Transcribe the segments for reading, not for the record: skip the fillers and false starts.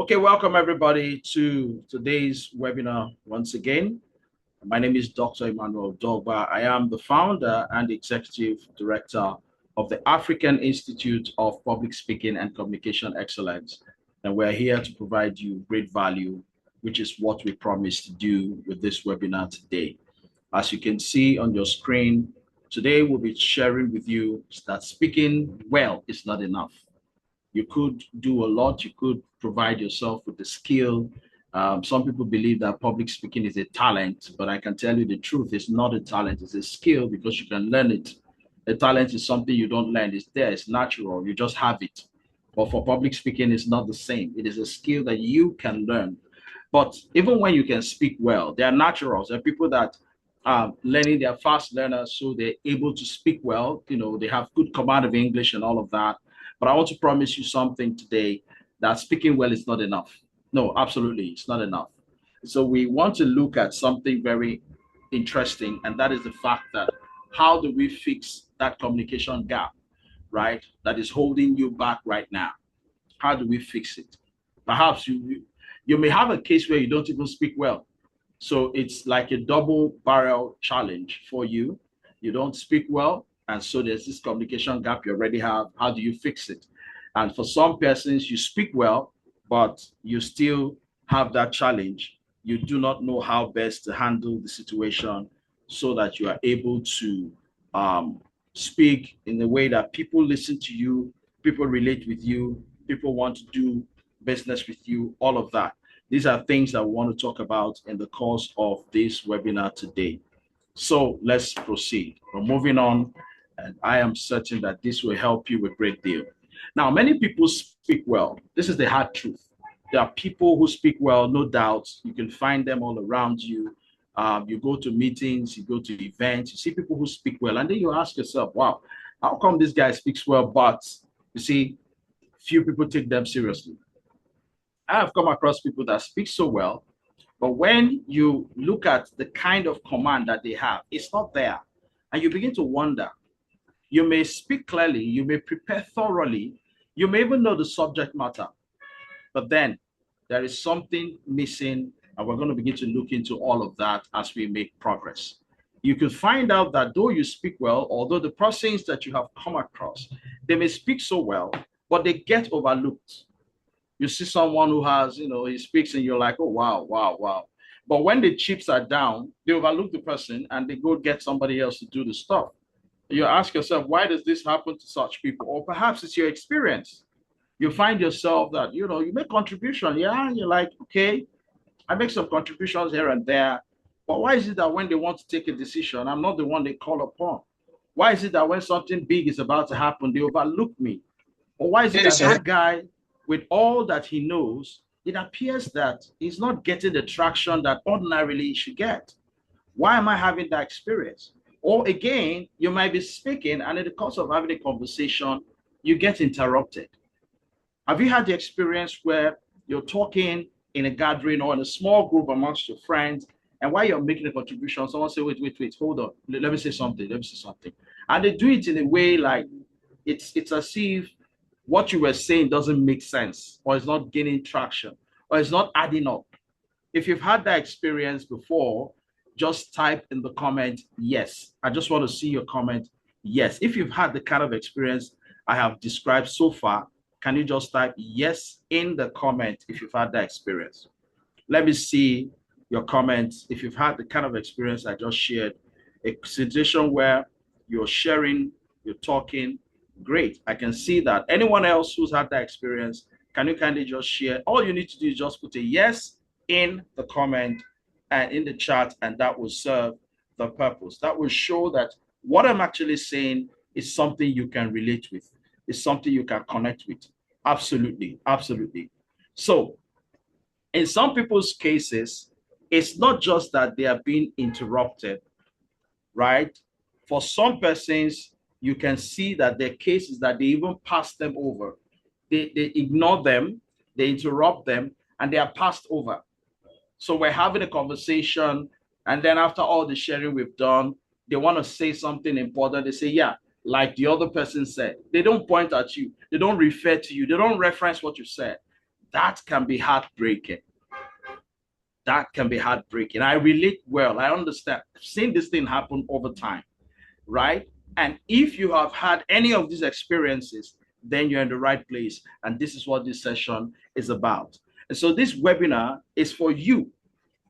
Okay, welcome everybody to today's webinar once again. My name is Dr. Emmanuel Dogba. I am the founder and executive director of the African Institute of Public Speaking and Communication Excellence. And we're here to provide you great value, which is what we promised to do with this webinar today. As you can see on your screen, today we'll be sharing with you that speaking well is not enough. You could do a lot. You could provide yourself with the skill. Some people believe that public speaking is a talent, but I can tell you the truth. It's not a talent. It's a skill because you can learn it. A talent is something you don't learn. It's there. It's natural. You just have it. But for public speaking, it's not the same. It is a skill that you can learn. But even when you can speak well, they are naturals. There are people that are learning. They are fast learners, so they're able to speak well. You know, they have good command of English and all of that. But I want to promise you something today, that speaking well is not enough. No, absolutely, it's not enough. So we want to look at something very interesting, and that is the fact that how do we fix that communication gap, right? That is holding you back right now. How do we fix it? Perhaps you may have a case where you don't even speak well. So it's like a double barrel challenge for you. You don't speak well, and so there's this communication gap you already have. How do you fix it? And for some persons, you speak well, but you still have that challenge. You do not know how best to handle the situation so that you are able to speak in a way that people listen to you, people relate with you, people want to do business with you, all of that. These are things that we want to talk about in the course of this webinar today. So let's proceed. We're moving on, and I am certain that this will help you a great deal. Now, many people speak well. This is the hard truth. There are people who speak well, no doubt. You can find them all around you. You go to meetings, you go to events, you see people who speak well, and then you ask yourself, wow, how come this guy speaks well, but you see, few people take them seriously. I have come across people that speak so well, but when you look at the kind of command that they have, it's not there. And you begin to wonder. You may speak clearly, you may prepare thoroughly, you may even know the subject matter, but then there is something missing, and we're going to begin to look into all of that as we make progress. You could find out that though you speak well, although the persons that you have come across, they may speak so well, but they get overlooked. You see someone who has, he speaks and you're like, oh, wow, wow, wow. But when the chips are down, they overlook the person and they go get somebody else to do the stuff. You ask yourself, why does this happen to such people? Or perhaps it's your experience. You find yourself that, you make contribution. Yeah, and you're like, okay, I make some contributions here and there. But why is it that when they want to take a decision, I'm not the one they call upon? Why is it that when something big is about to happen, they overlook me? Or why is it that that guy, with all that he knows, it appears that he's not getting the traction that ordinarily he should get? Why am I having that experience? Or again, you might be speaking, and in the course of having a conversation, you get interrupted. Have you had the experience where you're talking in a gathering or in a small group amongst your friends, and while you're making a contribution, someone say, wait, hold on, let me say something, And they do it in a way like it's as if what you were saying doesn't make sense, or it's not gaining traction, or it's not adding up. If you've had that experience before, just type in the comment, yes. I just want to see your comment, yes. If you've had the kind of experience I have described so far, can you just type yes in the comment if you've had that experience? Let me see your comments. If you've had the kind of experience I just shared, a situation where you're sharing, you're talking, great. I can see that. Anyone else who's had that experience, can you kindly just share? All you need to do is just put a yes in the comment and in the chat, and that will serve the purpose. That will show that what I'm actually saying is something you can relate with, is something you can connect with. Absolutely, absolutely. So in some people's cases, it's not just that they are being interrupted, right? For some persons, you can see that their case is that they even pass them over. They ignore them, they interrupt them, and they are passed over. So we're having a conversation, and then after all the sharing we've done, they want to say something important. They say, yeah, like the other person said. They don't point at you. They don't refer to you. They don't reference what you said. That can be heartbreaking. That can be heartbreaking. I relate well. I understand. I've seen this thing happen over time, right? And if you have had any of these experiences, then you're in the right place. And this is what this session is about. And so this webinar is for you.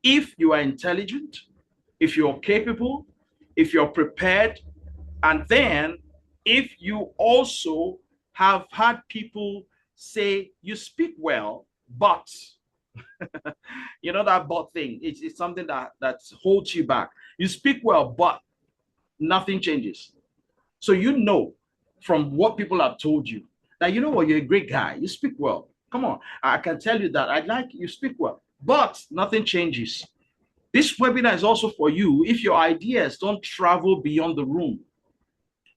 If you are intelligent, if you're capable, if you're prepared, and then if you also have had people say you speak well, but you know that but thing, it's something that holds you back. You speak well, but nothing changes. So you know from what people have told you that you know what, you're a great guy. You speak well. Come on, I can tell you that I like you speak well, but nothing changes. This webinar is also for you if your ideas don't travel beyond the room.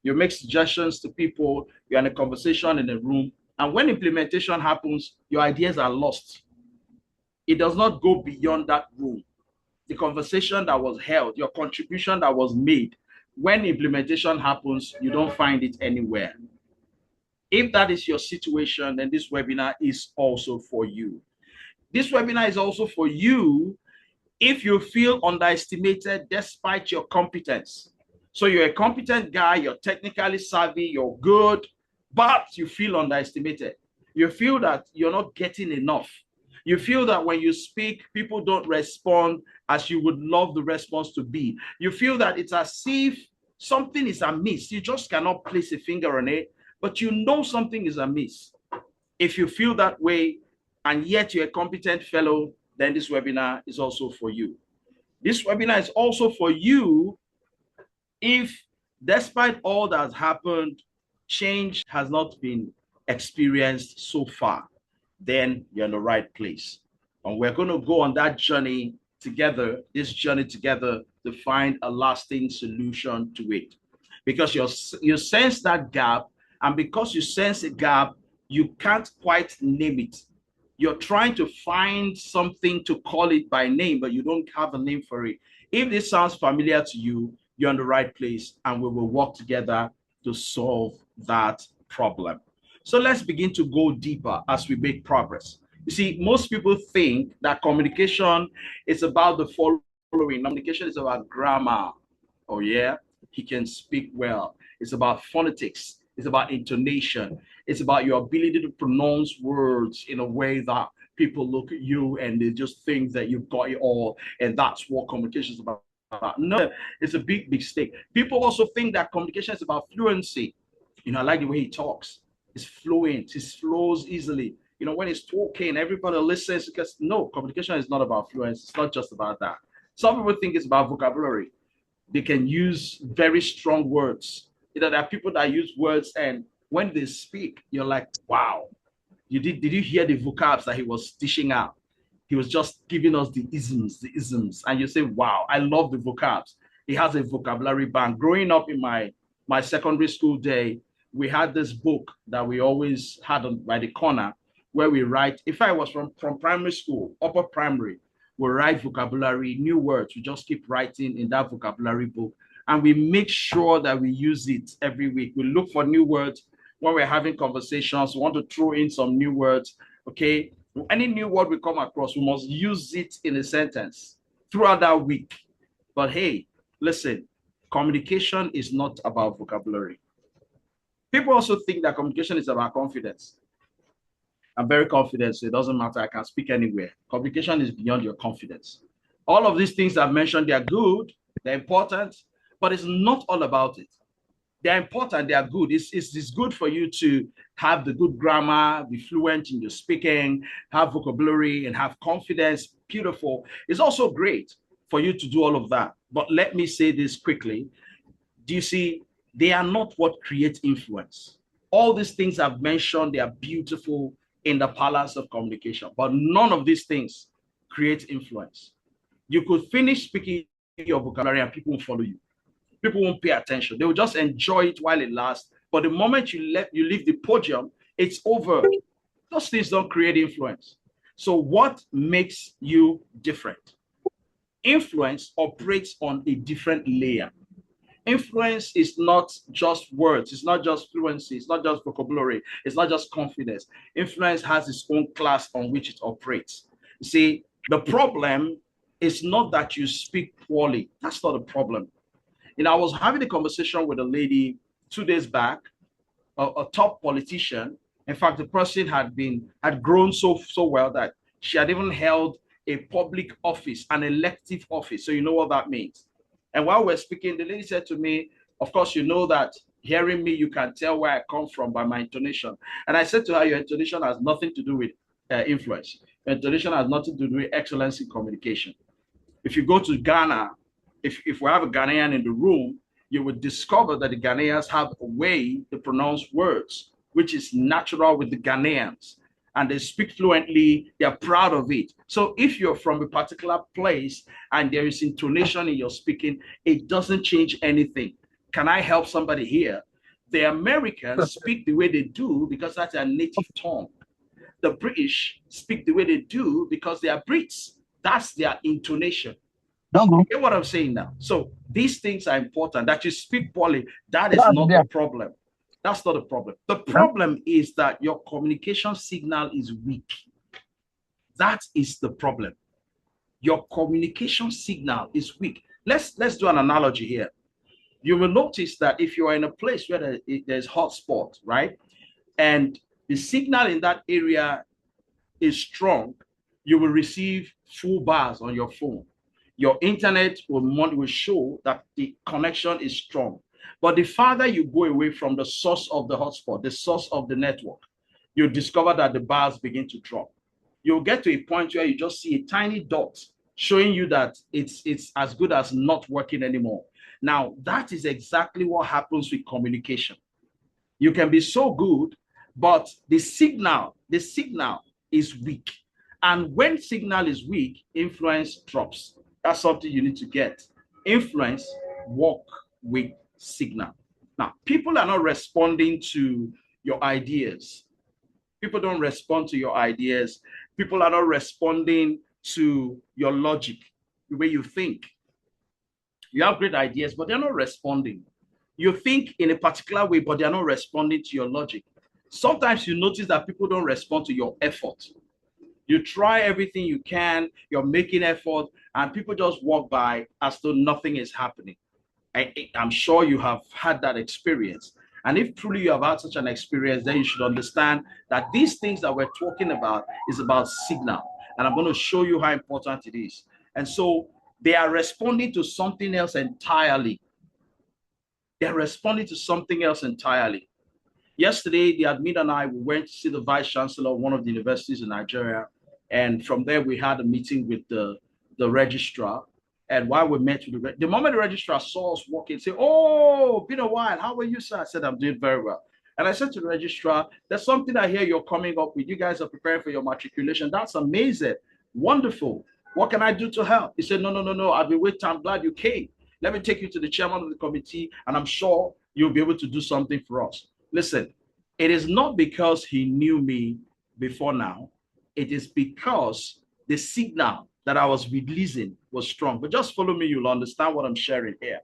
You make suggestions to people, you're in a conversation in a room, and when implementation happens, your ideas are lost. It does not go beyond that room. The conversation that was held, your contribution that was made, when implementation happens, you don't find it anywhere. If that is your situation, then this webinar is also for you. This webinar is also for you if you feel underestimated despite your competence. So you're a competent guy, you're technically savvy, you're good, but you feel underestimated. You feel that you're not getting enough. You feel that when you speak, people don't respond as you would love the response to be. You feel that it's as if something is amiss. You just cannot place a finger on it, but you know something is amiss. If you feel that way and yet you're a competent fellow, then this webinar is also for you. This webinar is also for you if, despite all that has happened, change has not been experienced so far, then you're in the right place. And we're going to go on that journey together, this journey together, to find a lasting solution to it. Because you sense that gap, and because you sense a gap, you can't quite name it. You're trying to find something to call it by name, but you don't have a name for it. If this sounds familiar to you, you're in the right place, and we will work together to solve that problem. So let's begin to go deeper as we make progress. You see, most people think that communication is about the following. Communication is about grammar. Oh, yeah, he can speak well. It's about phonetics. It's about intonation. It's about your ability to pronounce words in a way that people look at you and they just think that you've got it all. And that's what communication is about. No, it's a big mistake. People also think that communication is about fluency. You know, I like the way he talks. He's fluent. He flows easily. You know, when he's talking, everybody listens because no, communication is not about fluency. It's not just about that. Some people think it's about vocabulary. They can use very strong words. You know, there are people that use words, and when they speak, you're like, wow. Did you hear the vocabs that he was dishing out? He was just giving us the isms. And you say, wow, I love the vocabs. He has a vocabulary bank. Growing up in my secondary school day, we had this book that we always had by the corner where we write. If I was from primary school, upper primary, we write vocabulary, new words. We just keep writing in that vocabulary book. And we make sure that we use it every week. We look for new words when we're having conversations. We want to throw in some new words, okay? Any new word we come across, we must use it in a sentence throughout that week. But hey, listen, communication is not about vocabulary. People also think that communication is about confidence. I'm very confident, so it doesn't matter. I can speak anywhere. Communication is beyond your confidence. All of these things I've mentioned, they are good, they're important, but it's not all about it. They're important, they are good. It's good for you to have the good grammar, be fluent in your speaking, have vocabulary, and have confidence. Beautiful. It's also great for you to do all of that. But let me say this quickly. Do you see, they are not what creates influence. All these things I've mentioned, they are beautiful in the palace of communication, but none of these things create influence. You could finish speaking your vocabulary and people won't follow you. People won't pay attention. They will just enjoy it while it lasts. But the moment you leave the podium, it's over. Those things don't create influence. So what makes you different? Influence operates on a different layer. Influence is not just words, it's not just fluency, it's not just vocabulary, it's not just confidence. Influence has its own class on which it operates. You see, the problem is not that you speak poorly. That's not a problem. You know, I was having a conversation with a lady 2 days back, a top politician. In fact, the person had grown so well that she had even held a public office, an elective office. So you know what that means. And while we're speaking, the lady said to me, "Of course, you know that hearing me, you can tell where I come from by my intonation." And I said to her, "Your intonation has nothing to do with influence. Your intonation has nothing to do with excellence in communication. If you go to Ghana, if we have a Ghanaian in the room, you would discover that the Ghanaians have a way to pronounce words, which is natural with the Ghanaians. And they speak fluently, they're proud of it. So if you're from a particular place and there is intonation in your speaking, it doesn't change anything. Can I help somebody here? The Americans speak the way they do because that's their native tongue. The British speak the way they do because they are Brits. That's their intonation. Don't You go. get what I'm saying now? So these things are important. That you speak poorly, that is That's not the there. problem. That's not the problem. The Yeah. problem is that your communication signal is weak. That is the problem. Your communication signal is weak. Let's do an analogy here. You will notice that if you are in a place where there's hotspot, right, and the signal in that area is strong, you will receive full bars on your phone. Your internet will show that the connection is strong. But the farther you go away from the source of the hotspot, the source of the network, you discover that the bars begin to drop. You'll get to a point where you just see a tiny dot showing you that it's as good as not working anymore. Now, that is exactly what happens with communication. You can be so good, but the signal is weak. And when signal is weak, influence drops. That's something you need to get. Influence work with signal. Now, people are not responding to your ideas. People don't respond to your ideas. People are not responding to your logic, the way you think. You have great ideas, but they're not responding. You think in a particular way, but they're not responding to your logic. Sometimes you notice that people don't respond to your effort. You try everything you can, you're making effort, and people just walk by as though nothing is happening. I'm sure you have had that experience. And if truly you have had such an experience, then you should understand that these things that we're talking about is about signal. And I'm going to show you how important it is. And so they are responding to something else entirely. They're responding to something else entirely. Yesterday, the admin and I we went to see the vice chancellor of one of the universities in Nigeria. And from there, we had a meeting with the registrar. And while we met with the moment the registrar saw us walking, say, "Oh, been a while. How are you, sir?" I said, "I'm doing very well." And I said to the registrar, "There's something I hear you're coming up with. You guys are preparing for your matriculation. That's amazing. Wonderful. What can I do to help?" He said, "No, no, no, no. I've been waiting. I'm glad you came. Let me take you to the chairman of the committee, and I'm sure you'll be able to do something for us." Listen, it is not because he knew me before now. It is because the signal that I was releasing was strong. But just follow me, you'll understand what I'm sharing here.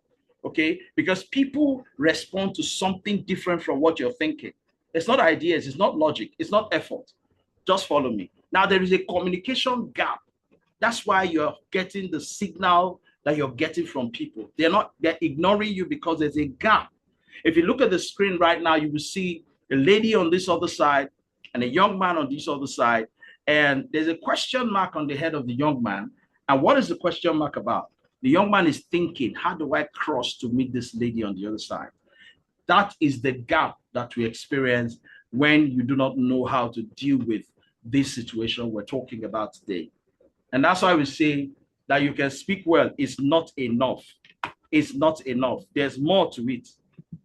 Okay? Because people respond to something different from what you're thinking. It's not ideas, it's not logic, it's not effort. Just follow me. Now, there is a communication gap. That's why you're getting the signal that you're getting from people. They're ignoring you because there's a gap. If you look at the screen right now, you will see a lady on this other side and a young man on this other side. And there's a question mark on the head of the young man. And what is the question mark about? The young man is thinking, how do I cross to meet this lady on the other side? That is the gap that we experience when you do not know how to deal with this situation we're talking about today. And that's why we say that you can speak well is not enough. It's not enough. There's more to it.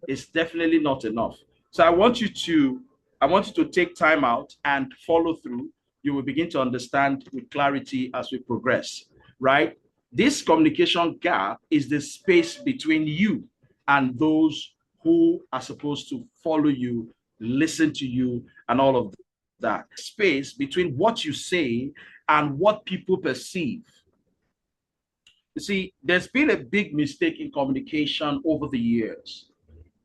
It's definitely not enough. So I want you to take time out and follow through. You will begin to understand with clarity as we progress, right? This communication gap is the space between you and those who are supposed to follow you, listen to you, and all of that. Space between what you say and what people perceive. You see, there's been a big mistake in communication over the years.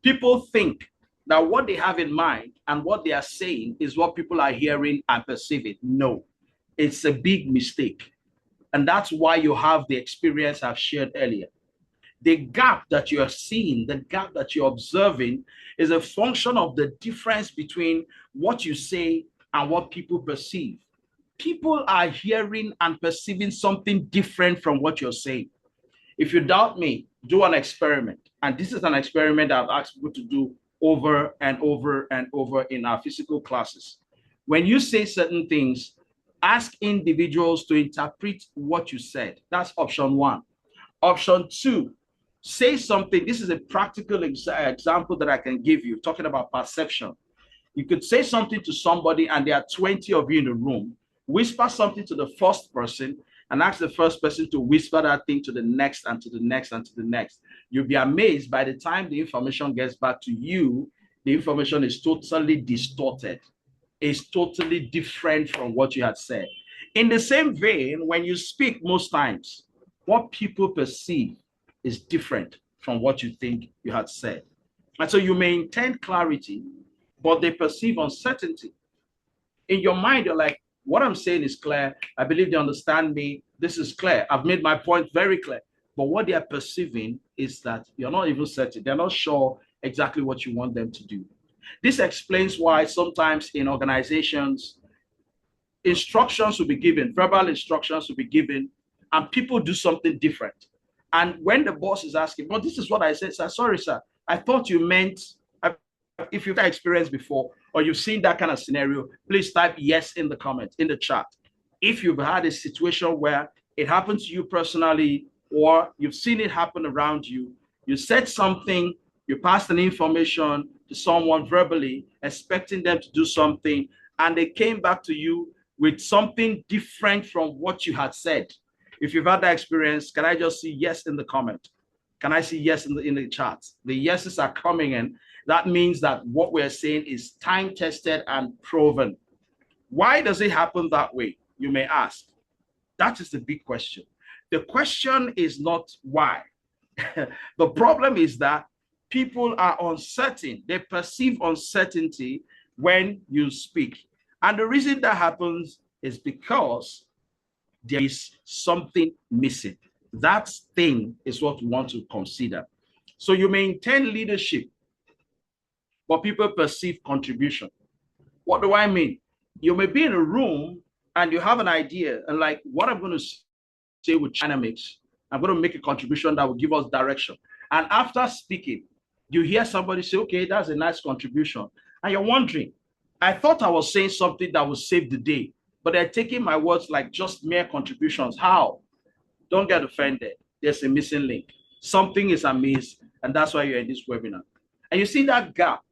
People think that what they have in mind and what they are saying is what people are hearing and perceiving. No, it's a big mistake. And that's why you have the experience I've shared earlier. The gap that you're seeing, the gap that you're observing, is a function of the difference between what you say and what people perceive. People are hearing and perceiving something different from what you're saying. If you doubt me, do an experiment. And this is an experiment I've asked people to do over and over and over in our physical classes. When you say certain things, ask individuals to interpret what you said. That's option one. Option two, say something. This is a practical example that I can give you, talking about perception. You could say something to somebody and there are 20 of you in the room. Whisper something to the first person and ask the first person to whisper that thing to the next and to the next and to the next. You'll be amazed by the time the information gets back to you, the information is totally distorted. It's totally different from what you had said. In the same vein, when you speak most times, what people perceive is different from what you think you had said. And so you may intend clarity, but they perceive uncertainty. In your mind, you're like, what I'm saying is clear. I believe they understand me. This is clear. I've made my point very clear. But what they are perceiving is that you're not even certain. They're not sure exactly what you want them to do. This explains why sometimes in organizations, instructions will be given, verbal instructions will be given, and people do something different. And when the boss is asking, well, this is what I said, sir, sorry, sir, I thought you meant, if you've experienced before or you've seen that kind of scenario, please type yes in the comments, in the chat. If you've had a situation where it happened to you personally or you've seen it happen around you, you said something, you passed an information to someone verbally, expecting them to do something, and they came back to you with something different from what you had said. If you've had that experience, can I just see yes in the comment? Can I see yes in the chat? The yeses are coming in. That means that what we're saying is time tested and proven. Why does it happen that way? You may ask. That is the big question. The question is not why. The problem is that people are uncertain. They perceive uncertainty when you speak. And the reason that happens is because there is something missing. That thing is what we want to consider. So you may intend leadership, but people perceive contribution. What do I mean? You may be in a room and you have an idea and like, what I'm going to say with dynamics, I'm going to make a contribution that will give us direction. And after speaking, you hear somebody say, okay, that's a nice contribution. And you're wondering, I thought I was saying something that would save the day, but they're taking my words like just mere contributions. How? Don't get offended. There's a missing link. Something is amiss, and that's why you're in this webinar. And you see that gap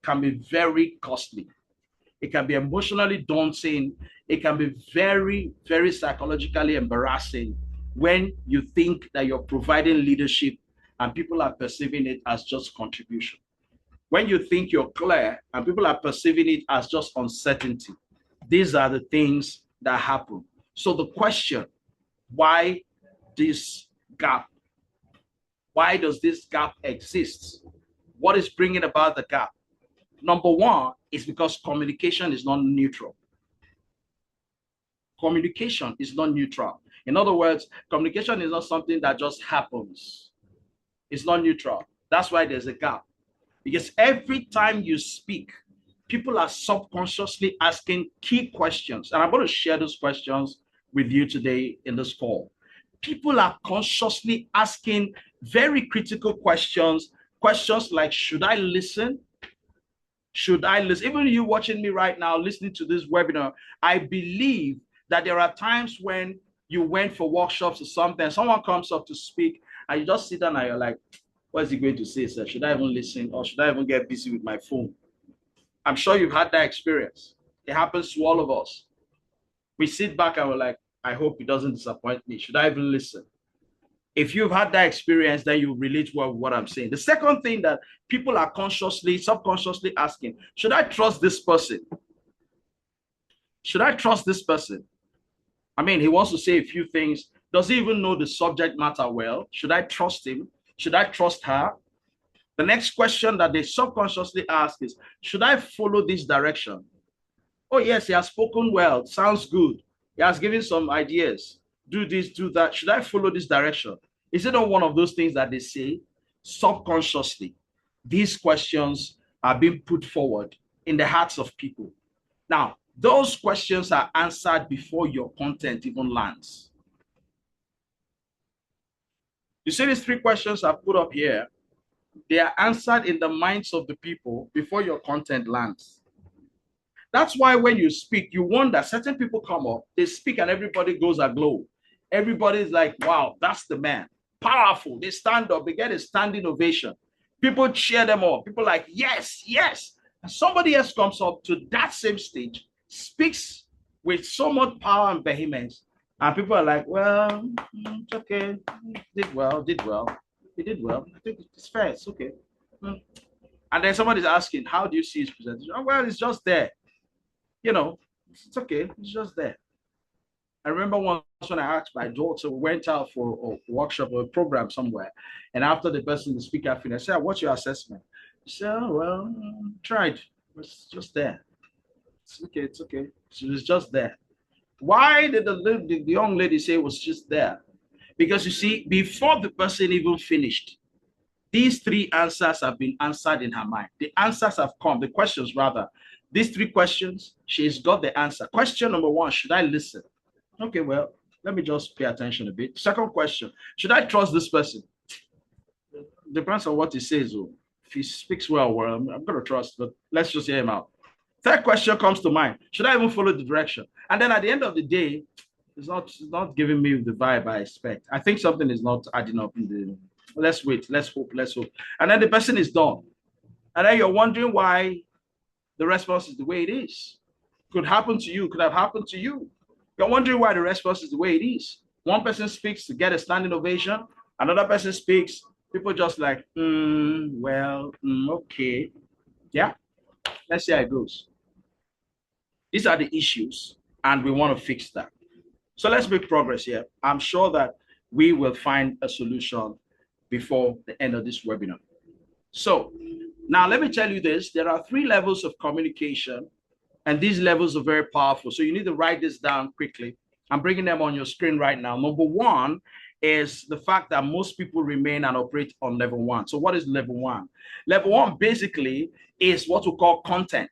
can be very costly. It can be emotionally daunting. It can be very, very psychologically embarrassing when you think that you're providing leadership and people are perceiving it as just contribution. When you think you're clear and people are perceiving it as just uncertainty, these are the things that happen. So the question, why this gap? Why does this gap exist? What is bringing about the gap? Number one is because communication is not neutral. Communication is not neutral. In other words, communication is not something that just happens. It's not neutral. That's why there's a gap. Because every time you speak, people are subconsciously asking key questions. And I'm going to share those questions with you today in this call. People are consciously asking very critical questions. Questions like, should I listen? Should I listen? Even you watching me right now, listening to this webinar, I believe that there are times when you went for workshops or something, and someone comes up to speak, and you just sit down and you're like, what is he going to say, sir? Should I even listen or should I even get busy with my phone? I'm sure you've had that experience. It happens to all of us. We sit back and we're like, I hope he doesn't disappoint me. Should I even listen? If you've had that experience, then you relate well with what I'm saying. The second thing that people are consciously, subconsciously asking, should I trust this person? Should I trust this person? I mean, he wants to say a few things, Does he even know the subject matter well? Should I trust him? Should I trust her? The next question that they subconsciously ask is, should I follow this direction? Oh, yes, he has spoken well. Sounds good. He has given some ideas. Do this, do that. Should I follow this direction? Is it not one of those things that they say subconsciously? These questions are being put forward in the hearts of people. Now, those questions are answered before your content even lands. You see these three questions I've put up here? They are answered in the minds of the people before your content lands. That's why when you speak, you wonder, certain people come up, they speak and everybody goes aglow. Everybody's like, wow, that's the man. Powerful. They stand up, they get a standing ovation. People cheer them on. People are like, yes, yes. And somebody else comes up to that same stage, speaks with so much power and vehemence. And people are like, well, it's okay. Did well, did well. He did well. I think it's fair. It's okay. And then somebody's asking, how do you see his presentation? Oh, well, it's just there. You know, it's okay. It's just there. I remember once when I asked my daughter, we went out for a workshop or a program somewhere. And after the speaker finished, I said, what's your assessment? She said, oh, well, tried. It's just there. It's okay. It's okay. So it's just there. Why did the young lady say it was just there? Because you see, before the person even finished, these three answers have been answered in her mind. The answers have come, the questions rather. These three questions, she's got the answer. Question number one, should I listen? Okay, well, let me just pay attention a bit. Second question, should I trust this person? Depends on what he says. Oh. If he speaks well, I'm going to trust, but let's just hear him out. Third question comes to mind. Should I even follow the direction? And then at the end of the day, it's not giving me the vibe I expect. I think something is not adding up in the, let's wait, let's hope. And then the person is done. And then you're wondering why the response is the way it is. Could happen to you, could have happened to you. You're wondering why the response is the way it is. One person speaks to get a standing ovation. Another person speaks. People just like, okay. Yeah, let's see how it goes. These are the issues, and we want to fix that. So let's make progress here. I'm sure that we will find a solution before the end of this webinar. So now let me tell you this. There are 3 levels of communication, and these levels are very powerful. So you need to write this down quickly. I'm bringing them on your screen right now. Number 1 is the fact that most people remain and operate on level 1. So what is level 1? Level 1 basically is what we call content.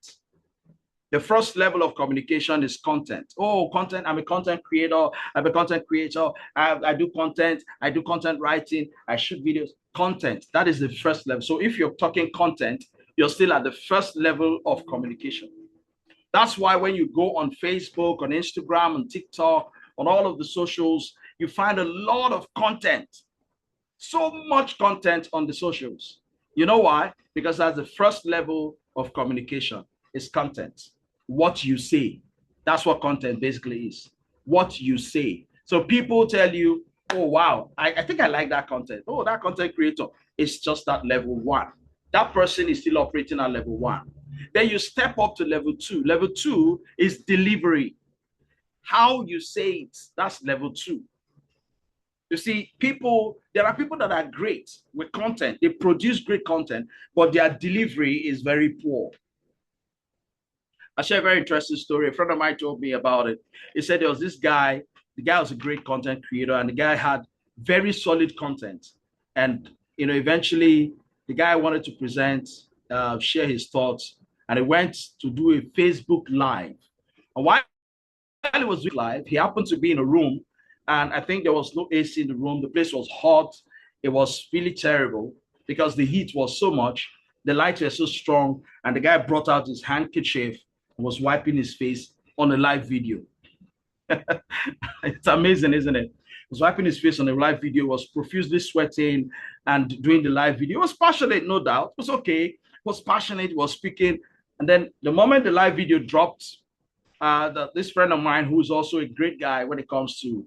The first level of communication is content. Oh, content. I'm a content creator. I'm a content creator. I do content. I do content writing. I shoot videos. Content. That is the first level. So if you're talking content, you're still at the first level of communication. That's why when you go on Facebook, on Instagram, on TikTok, on all of the socials, you find a lot of content. So much content on the socials. You know why? Because that's the first level of communication is content. What you say. That's what content basically is. What you say. So people tell you, oh, wow, I think I like that content. Oh, that content creator is just at level 1. That person is still operating at level 1. Then you step up to level 2. Level 2 is delivery. How you say it, that's level 2. You see, there are people that are great with content. They produce great content, but their delivery is very poor. I'll share a very interesting story. A friend of mine told me about it. He said there was this guy, the guy was a great content creator, and the guy had very solid content. And, eventually the guy wanted to present, share his thoughts, and he went to do a Facebook Live. And while he was doing live, he happened to be in a room, and I think there was no AC in the room. The place was hot. It was really terrible because the heat was so much. The lights were so strong, and the guy brought out his handkerchief and was wiping his face on a live video. It's amazing, isn't it? He was wiping his face on a live video, was profusely sweating and doing the live video. He was passionate, no doubt. It was okay. He was passionate, was speaking. And then the moment the live video dropped, this friend of mine, who is also a great guy when it comes to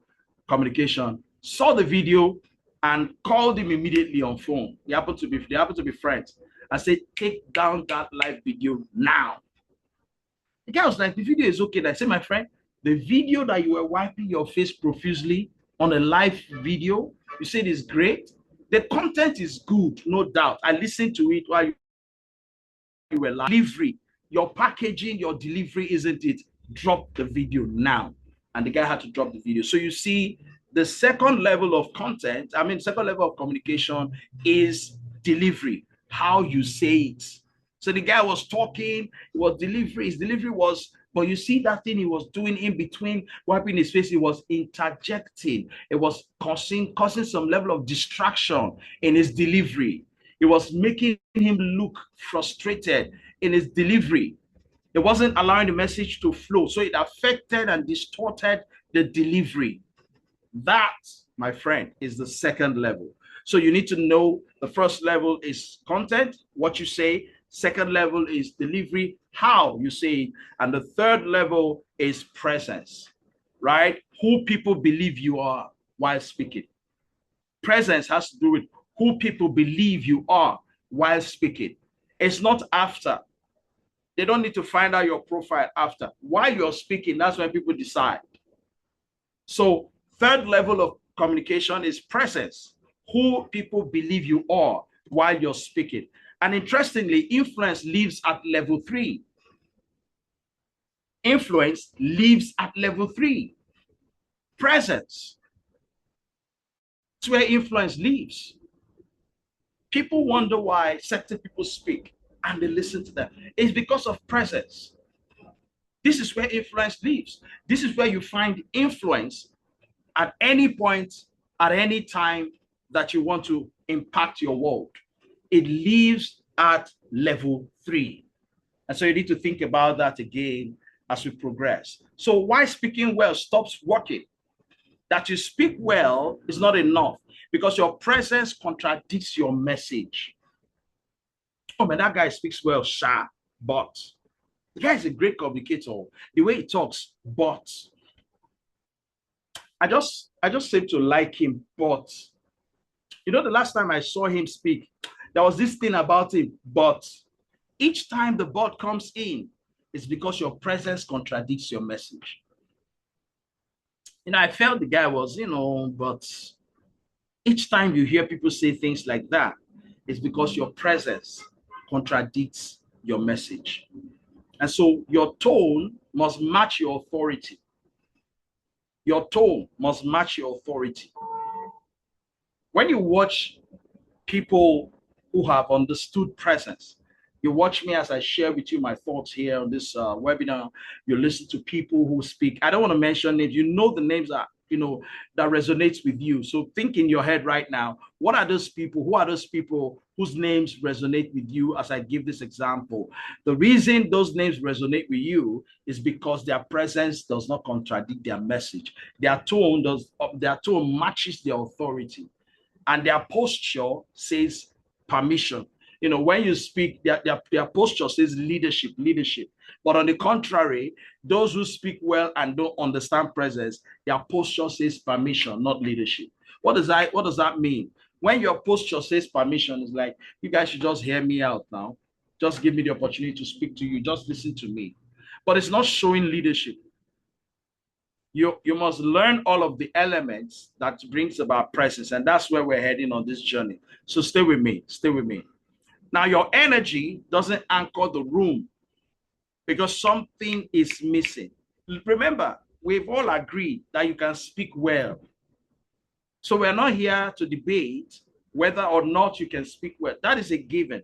communication, saw the video and called him immediately on phone. They happened to be friends. I said, take down that live video now. The guy was like, the video is okay. I said, my friend, the video that you were wiping your face profusely on a live video, you say it is great. The content is good, no doubt. I listened to it while you were live. Delivery, your packaging, your delivery, isn't it? Drop the video now. And the guy had to drop the video. So you see, the second level of content, second level of communication is delivery, how you say it. So the guy was talking, it was delivery, his delivery was, but you see that thing he was doing in between wiping his face, he was interjecting, it was causing some level of distraction in his delivery. It was making him look frustrated in his delivery. It wasn't allowing the message to flow. So it affected and distorted the delivery. That, my friend, is the second level. So you need to know the first level is content, what you say. Second level is delivery, how you say it. And the third level is presence, right? Who people believe you are while speaking. Presence has to do with who people believe you are while speaking. It's not after. They don't need to find out your profile after. While you're speaking, that's when people decide. So third level of communication is presence, who people believe you are while you're speaking. And interestingly, influence lives at level 3. Influence lives at level 3. Presence. That's where influence lives. People wonder why certain people speak and they listen to them. It's because of presence. This is where influence lives. This is where you find influence at any point, at any time that you want to impact your world. It lives at level 3. And so you need to think about that again as we progress. So why speaking well stops working? That you speak well is not enough because your presence contradicts your message. Oh man, that guy speaks well, sharp, but the guy is a great communicator. The way he talks, but I just seem to like him, but you know, the last time I saw him speak, there was this thing about him, but each time the but comes in, it's because your presence contradicts your message. I felt the guy was, but each time you hear people say things like that, it's because your presence contradicts your message. And so your tone must match your authority. Your tone must match your authority. When you watch people who have understood presence, you watch me as I share with you my thoughts here on this webinar. You listen to people who speak. I don't want to mention names. You know the names that that resonates with you. So think in your head right now, what are those people? Who are those people whose names resonate with you as I give this example? The reason those names resonate with you is because their presence does not contradict their message. Their tone matches their authority, and their posture says permission. When you speak, their posture says leadership. But on the contrary, those who speak well and don't understand presence, their posture says permission, not leadership. What does that mean? When your posture says permission, it's like, you guys should just hear me out now. Just give me the opportunity to speak to you. Just listen to me. But it's not showing leadership. You must learn all of the elements that brings about presence. And that's where we're heading on this journey. So stay with me. Now, your energy doesn't anchor the room because something is missing. Remember, we've all agreed that you can speak well. So we're not here to debate whether or not you can speak well. That is a given.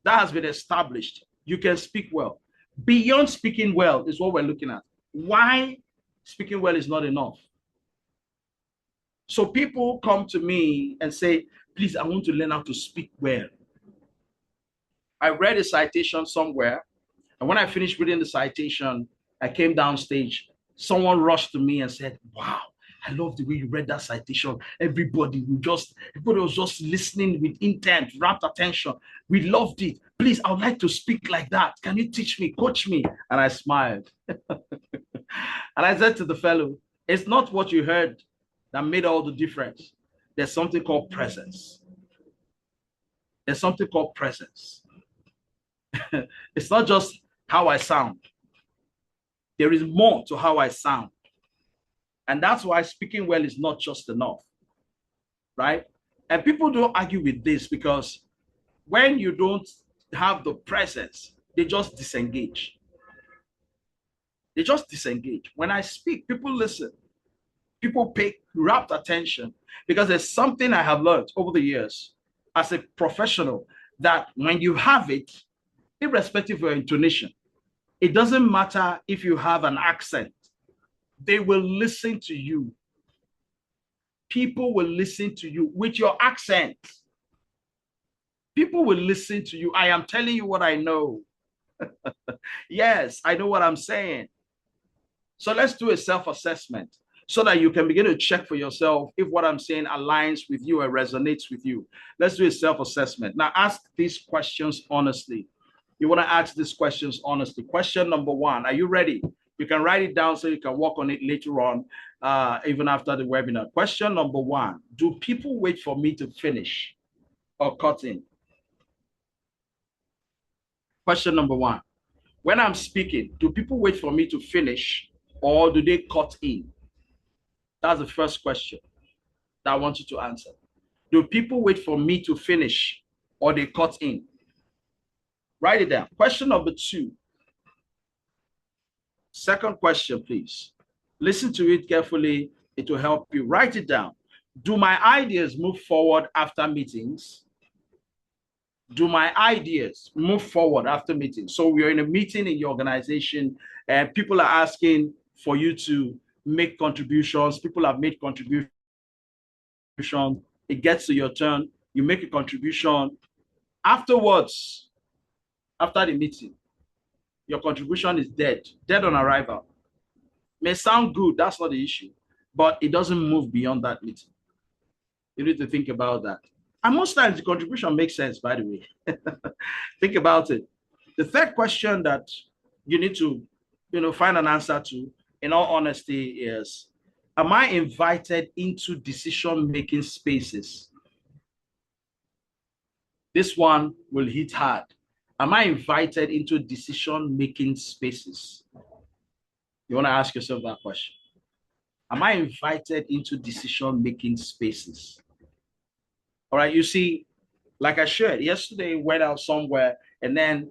That has been established. You can speak well. Beyond speaking well is what we're looking at. Why speaking well is not enough. So people come to me and say, please, I want to learn how to speak well. I read a citation somewhere, and when I finished reading the citation, I came downstage. Someone rushed to me and said, wow, I love the way you read that citation. Everybody was just listening with intent, rapt attention. We loved it. Please, I would like to speak like that. Can you teach me, coach me? And I smiled. And I said to the fellow, it's not what you heard that made all the difference. There's something called presence. There's something called presence. It's not just how I sound. There is more to how I sound. And that's why speaking well is not just enough, right? And people don't argue with this because when you don't have the presence, they just disengage. They just disengage. When I speak, people listen. People pay rapt attention because there's something I have learned over the years as a professional that when you have it, irrespective of your intonation, it doesn't matter if you have an accent, they will listen to you. People will listen to you with your accent. People will listen to you. I am telling you what I know. Yes, I know what I'm saying. So let's do a self-assessment so that you can begin to check for yourself if what I'm saying aligns with you or resonates with you. Let's do a self-assessment. Now ask these questions honestly. You want to ask these questions honestly. Question number one, are you ready? You can write it down so you can work on it later on, even after the webinar. Question number one, do people wait for me to finish or cut in? Question number one, when I'm speaking, do people wait for me to finish or do they cut in? That's the first question that I want you to answer. Do people wait for me to finish or they cut in? Write it down. Question number two. Second question, please. Listen to it carefully. It will help you. Write it down. Do my ideas move forward after meetings? Do my ideas move forward after meetings? So we're in a meeting in your organization and people are asking for you to make contributions. People have made contributions. It gets to your turn. You make a contribution. Afterwards, after the meeting, your contribution is dead on arrival. May sound good, that's not the issue, but it doesn't move beyond that meeting. You need to think about that. And most times the contribution makes sense, by the way. Think about it. The third question that you need to, find an answer to, in all honesty, is, am I invited into decision-making spaces? This one will hit hard. Am I invited into decision-making spaces? You want to ask yourself that question. Am I invited into decision-making spaces? All right, you see, like I shared, yesterday went out somewhere and then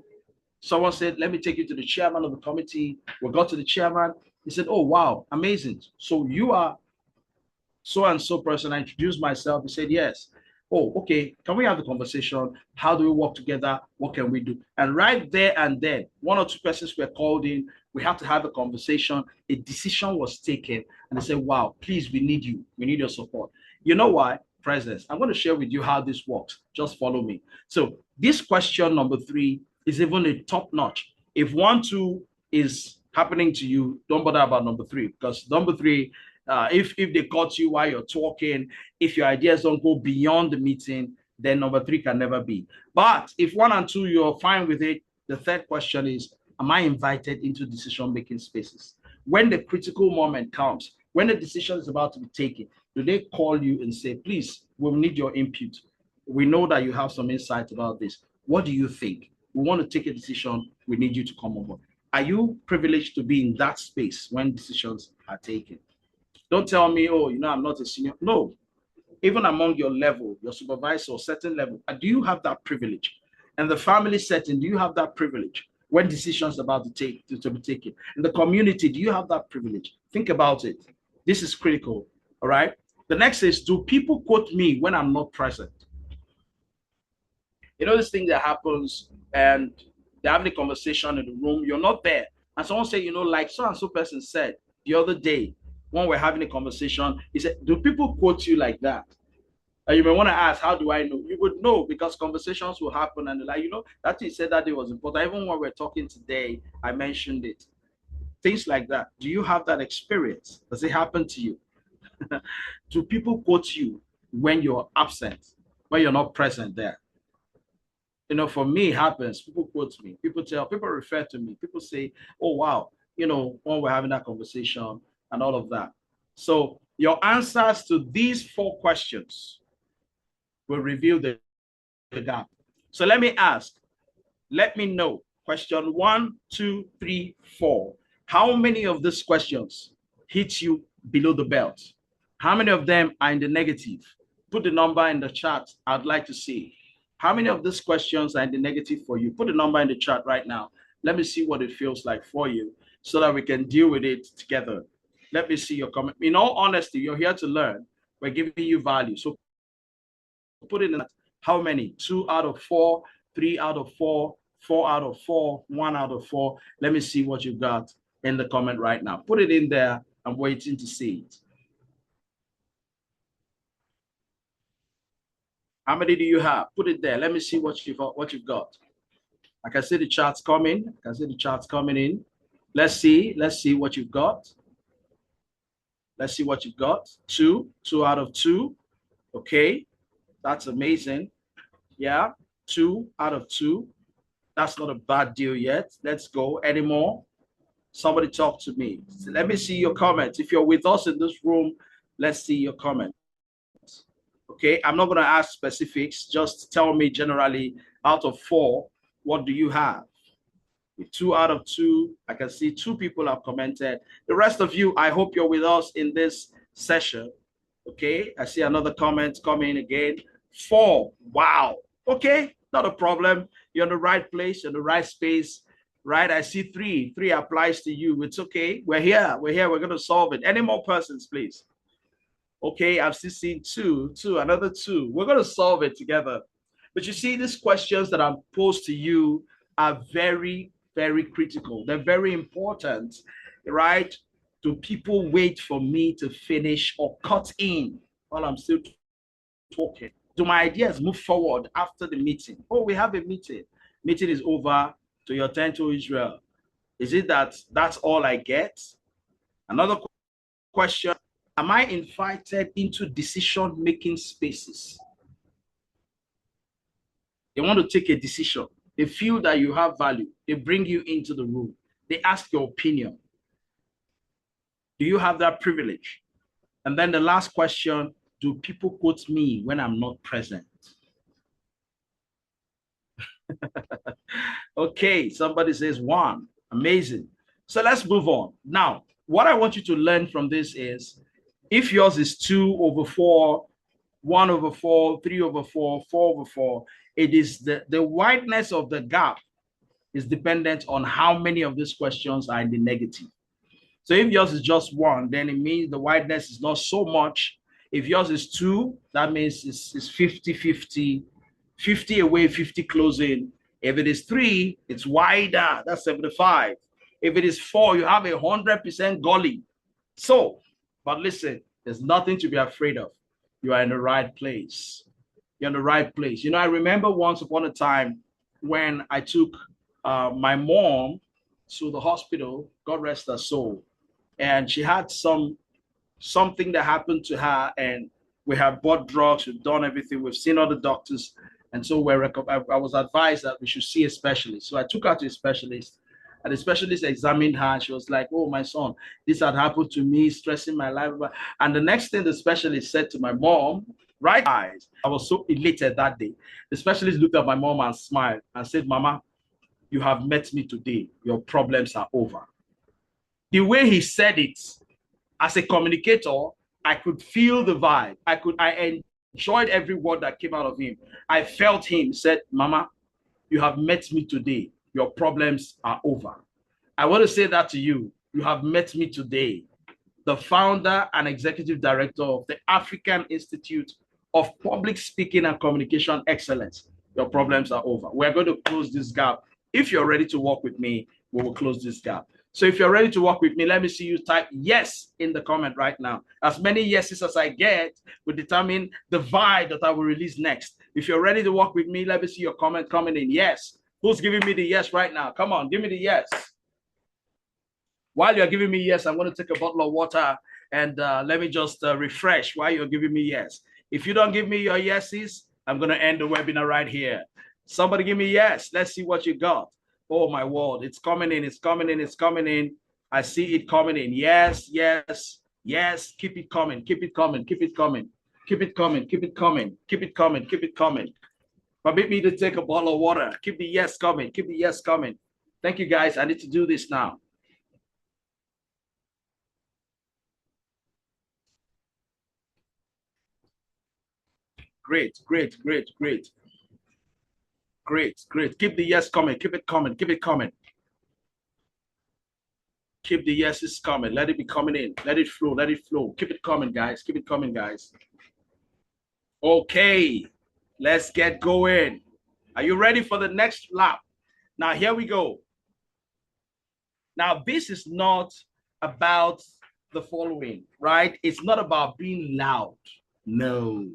someone said, let me take you to the chairman of the committee. We got to the chairman. He said, oh, wow, amazing. So you are so-and-so person. I introduced myself. He said, yes. Oh, okay. Can we have the conversation? How do we work together? What can we do? And right there and then, one or two persons were called in. We have to have a conversation. A decision was taken. And they said, wow, please, we need you. We need your support. You know why? Presence. I'm going to share with you how this works. Just follow me. So this question number 3 is even a top notch. If 1, 2 is happening to you, don't bother about number 3 because number 3, if they cut you while you're talking, if your ideas don't go beyond the meeting, then number 3 can never be. But if 1 and 2, you're fine with it, the third question is, am I invited into decision-making spaces? When the critical moment comes, when the decision is about to be taken, do they call you and say, please, we'll need your input. We know that you have some insight about this. What do you think? We want to take a decision. We need you to come over. Are you privileged to be in that space when decisions are taken? Don't tell me, oh, I'm not a senior. No, even among your level, your supervisor or certain level, do you have that privilege? And the family setting, do you have that privilege when decisions are about to be taken? In the community, do you have that privilege? Think about it. This is critical, all right? The next is, do people quote me when I'm not present? This thing that happens and they're having a conversation in the room, you're not there. And someone say, like so-and-so person said the other day, when we're having a conversation, he said, do people quote you like that? And you may want to ask, how do I know? You would know because conversations will happen and like, that he said that day was important. Even when we're talking today, I mentioned it. Things like that. Do you have that experience? Does it happen to you? Do people quote you when you're absent, when you're not present there? For me, it happens. People quote me. People refer to me. People say, oh, wow, when we're having that conversation and all of that. So your answers to these 4 questions will reveal the gap. So let me ask, let me know. Question 1, 2, 3, 4. How many of these questions hit you below the belt? How many of them are in the negative? Put the number in the chat. I'd like to see. How many of these questions are in the negative for you? Put the number in the chat right now. Let me see what it feels like for you so that we can deal with it together. Let me see your comment. In all honesty, you're here to learn. We're giving you value. So put in how many? 2 out of 4, 3 out of 4, 4 out of 4, 1 out of 4. Let me see what you got in the comment right now. Put it in there. I'm waiting to see it. How many do you have? Put it there. Let me see what you've got. I can see the charts coming. I can see the charts coming in. Let's see. Let's see what you've got. Let's see what you've got. 2 out of 2. Okay. That's amazing. Yeah. 2 out of 2. That's not a bad deal yet. Let's go. Any more? Somebody talk to me. Let me see your comments. If you're with us in this room, let's see your comments. Okay, I'm not going to ask specifics. Just tell me generally, out of 4, what do you have? With 2 out of 2, I can see 2 people have commented. The rest of you, I hope you're with us in this session. Okay, I see another comment coming again. 4, wow. Okay, not a problem. You're in the right place, you're in the right space, right? I see 3. 3 applies to you. It's okay. We're here. We're here. We're going to solve it. Any more persons, please? Okay, I've still seen 2, another 2. We're going to solve it together. But you see, these questions that I'm posed to you are very, very critical. They're very important, right? Do people wait for me to finish or cut in while I'm still talking? Do my ideas move forward after the meeting? Oh, we have a meeting. Meeting is over. To your tent to Israel. Is it that that's all I get? Another question. Am I invited into decision-making spaces? They want to take a decision. They feel that you have value. They bring you into the room. They ask your opinion. Do you have that privilege? And then the last question, do people quote me when I'm not present? Okay, somebody says 1. Amazing. So let's move on. Now, what I want you to learn from this is, if yours is 2/4, 1/4, 3/4, 4/4, it is the wideness of the gap is dependent on how many of these questions are in the negative. So if yours is just 1, then it means the wideness is not so much. If yours is 2, that means it's 50-50, 50 away, 50 closing. If it is 3, it's wider. That's 75. If it is 4, you have 100% gully. So, but listen, there's nothing to be afraid of. You are in the right place. You're in the right place. You know, I remember once upon a time when I took my mom to the hospital, God rest her soul, and she had something that happened to her, and we have bought drugs, we've done everything, we've seen other doctors, and so I was advised that we should see a specialist. So I took her to a specialist, and the specialist examined her, and she was like, "Oh, my son, this had happened to me, stressing my life." And the next thing the specialist said to my mom, right eyes, I was so elated that day. The specialist looked at my mom and smiled and said, "Mama, you have met me today. Your problems are over." The way he said it, as a communicator, I could feel the vibe. I enjoyed every word that came out of him. I felt him said, "Mama, you have met me today. Your problems are over." I want to say that to you. You have met me today, the founder and executive director of the African Institute of Public Speaking and Communication Excellence. Your problems are over. We're going to close this gap. If you're ready to work with me, we will close this gap. So if you're ready to work with me, let me see you type yes in the comment right now. As many yeses as I get will determine the vibe that I will release next. If you're ready to work with me, let me see your comment coming in. Yes. Who's giving me the yes right now? Come on, give me the yes. While you're giving me yes, I'm going to take a bottle of water and let me just refresh while you're giving me yes. If you don't give me your yeses, I'm going to end the webinar right here. Somebody give me yes. Let's see what you got. Oh, my word. It's coming in. It's coming in. It's coming in. I see it coming in. Yes, yes, yes. Keep it coming. Keep it coming. Keep it coming. Keep it coming. Keep it coming. Keep it coming. Keep it coming. Permit me to take a bottle of water. Keep the yes coming. Keep the yes coming. Thank you, guys. I need to do this now. Great, great, great, great, great, great. Keep the yes coming. Keep it coming. Keep it coming. Keep the yeses coming. Let it be coming in. Let it flow. Let it flow. Keep it coming, guys. Keep it coming, guys. Okay, let's get going. Are you ready for the next lap? Now, here we go. Now, this is not about the following, right? It's not about being loud. No.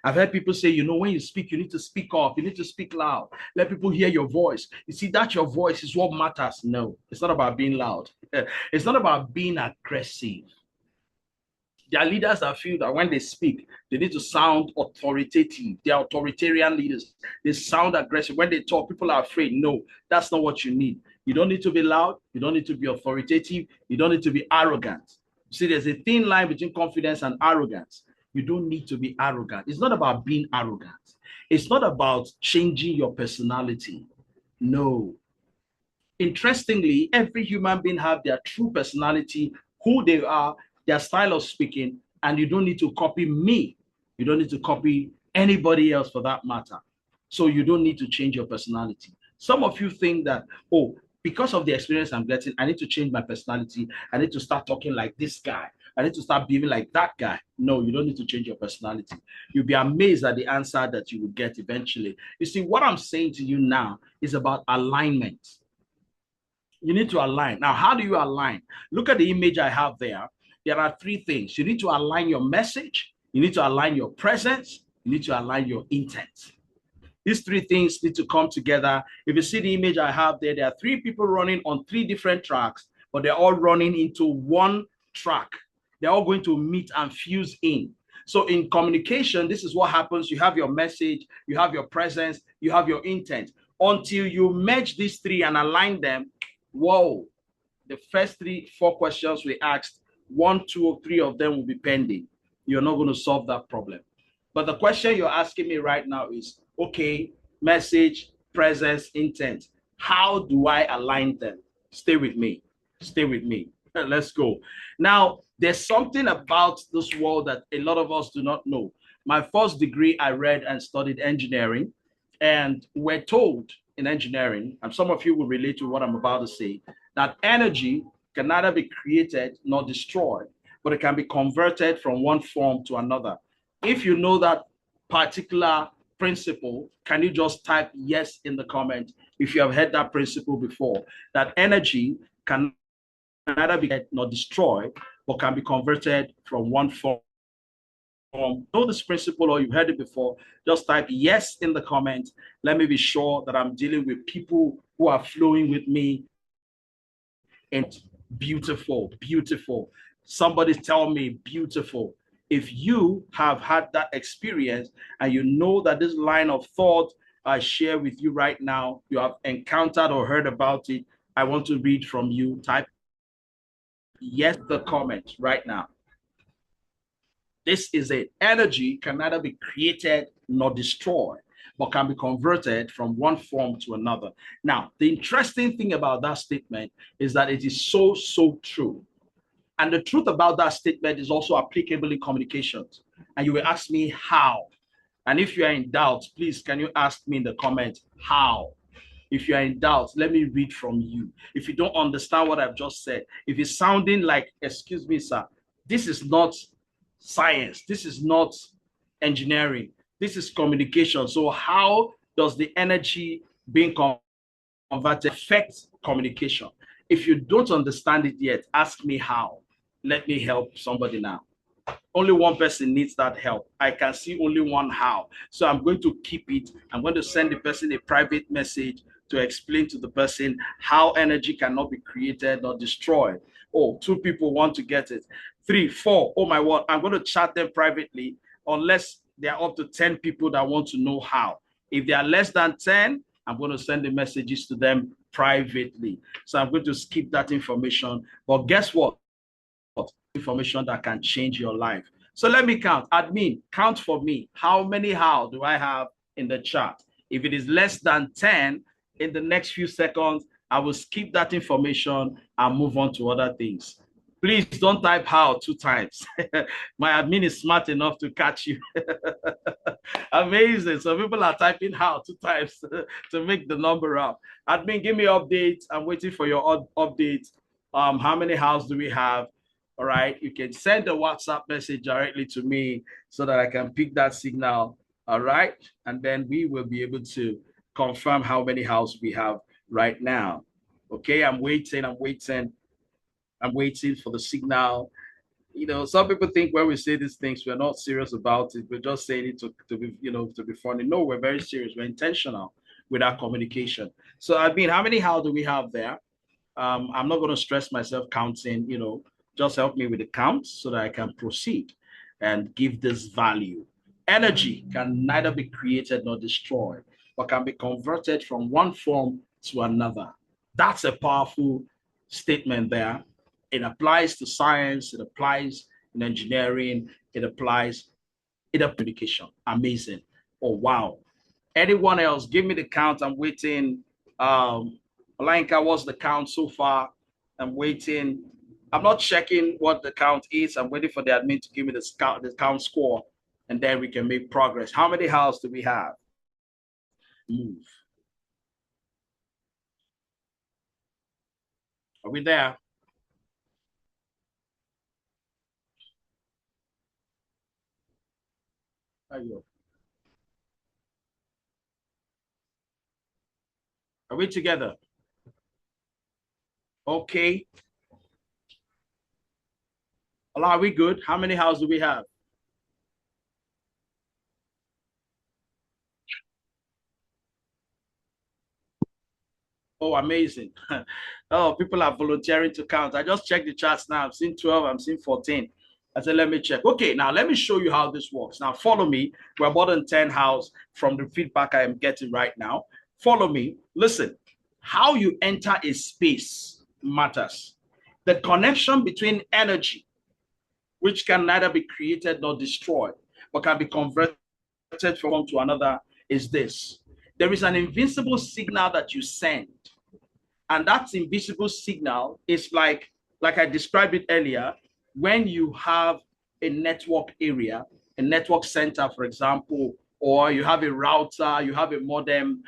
I've heard people say, when you speak, you need to speak up. You need to speak loud. Let people hear your voice. You see, that your voice is what matters. No, it's not about being loud. It's not about being aggressive. There are leaders that feel that when they speak, they need to sound authoritative. They are authoritarian leaders. They sound aggressive. When they talk, people are afraid. No, that's not what you need. You don't need to be loud. You don't need to be authoritative. You don't need to be arrogant. See, there's a thin line between confidence and arrogance. You don't need to be arrogant. It's not about being arrogant. It's not about changing your personality. No. Interestingly, every human being have their true personality, who they are, their style of speaking, and you don't need to copy me. You don't need to copy anybody else for that matter. So you don't need to change your personality. Some of you think that, oh, because of the experience I'm getting, I need to change my personality. I need to start talking like this guy. I need to start behaving like that guy. No, you don't need to change your personality. You'll be amazed at the answer that you will get eventually. You see, what I'm saying to you now is about alignment. You need to align. Now, how do you align? Look at the image I have there. There are three things. You need to align your message. You need to align your presence. You need to align your intent. These three things need to come together. If you see the image I have there, there are three people running on three different tracks, but they're all running into one track. They're all going to meet and fuse in. So in communication, this is what happens. You have your message, you have your presence, you have your intent. Until you merge these three and align them, whoa, the first 4 questions we asked, 1, 2, or 3 of them will be pending. You're not going to solve that problem. But the question you're asking me right now is, okay, message, presence, intent. How do I align them? Stay with me. Stay with me. Let's go. Now, there's something about this world that a lot of us do not know. My first degree, I read and studied engineering, and we're told in engineering, and some of you will relate to what I'm about to say, that energy can neither be created nor destroyed, but it can be converted from one form to another. If you know that particular principle, can you just type yes in the comment if you have heard that principle before, that energy can neither be nor destroyed, but can be converted from one form. Know this principle or you've heard it before, just type yes in the comment. Let me be sure that I'm dealing with people who are flowing with me. And beautiful, beautiful. Somebody tell me beautiful. If you have had that experience and you know that this line of thought I share with you right now, you have encountered or heard about it, I want to read from you. Type yes the comment right now. This is it. Energy can neither be created nor destroyed, but can be converted from one form to another. Now, the interesting thing about that statement is that it is so, so true. And the truth about that statement is also applicable in communications. And you will ask me how. And if you are in doubt, please, can you ask me in the comment how? If you are in doubt, let me read from you. If you don't understand what I've just said, if it's sounding like, excuse me, sir, this is not science, this is not engineering, this is communication. So how does the energy being converted affect communication? If you don't understand it yet, ask me how. Let me help somebody now. Only one person needs that help. I can see only one how. So I'm going to keep it. I'm going to send the person a private message to explain to the person how energy cannot be created or destroyed. Oh, 2 people want to get it. 3, 4, oh my word, I'm going to chat them privately unless there are up to 10 people that want to know how. If they are less than 10, I'm going to send the messages to them privately. So I'm going to skip that information. But guess what? Information that can change your life. So let me count. Admin, count for me. How many how do I have in the chat? If it is less than 10, in the next few seconds, I will skip that information and move on to other things. Please don't type how 2 times. My admin is smart enough to catch you. Amazing. So people are typing how 2 times to make the number up. Admin, give me updates. I'm waiting for your updates. How many houses do we have? All right. You can send a WhatsApp message directly to me so that I can pick that signal. All right. And then we will be able to confirm how many houses we have right now. Okay. I'm waiting. I'm waiting for the signal. Some people think when we say these things, we're not serious about it. We're just saying it to be, to be funny. No, we're very serious. We're intentional with our communication. So, I mean, how many how do we have there? I'm not going to stress myself counting, just help me with the counts so that I can proceed and give this value. Energy can neither be created nor destroyed, but can be converted from one form to another. That's a powerful statement there. It applies to science, it applies in engineering, it applies in communication. Amazing. Oh, wow. Anyone else? Give me the count. I'm waiting. Olanka, what's the count so far? I'm waiting. I'm not checking what the count is. I'm waiting for the admin to give me the count score, and then we can make progress. How many houses do we have? Move. Are we there? Are we together? Okay. Are we good? How many houses do we have? Oh, amazing. Oh, people are volunteering to count. I just checked the charts now. I'm seeing 12, I'm seeing 14. I said, let me check. Okay, now let me show you how this works. Now, follow me. We're more than 10 house from the feedback I am getting right now. Follow me. Listen, how you enter a space matters. The connection between energy, which can neither be created nor destroyed, but can be converted from one to another, is this. There is an invisible signal that you send, and that invisible signal is like I described it earlier. When you have a network area, a network center, for example, or you have a router, you have a modem,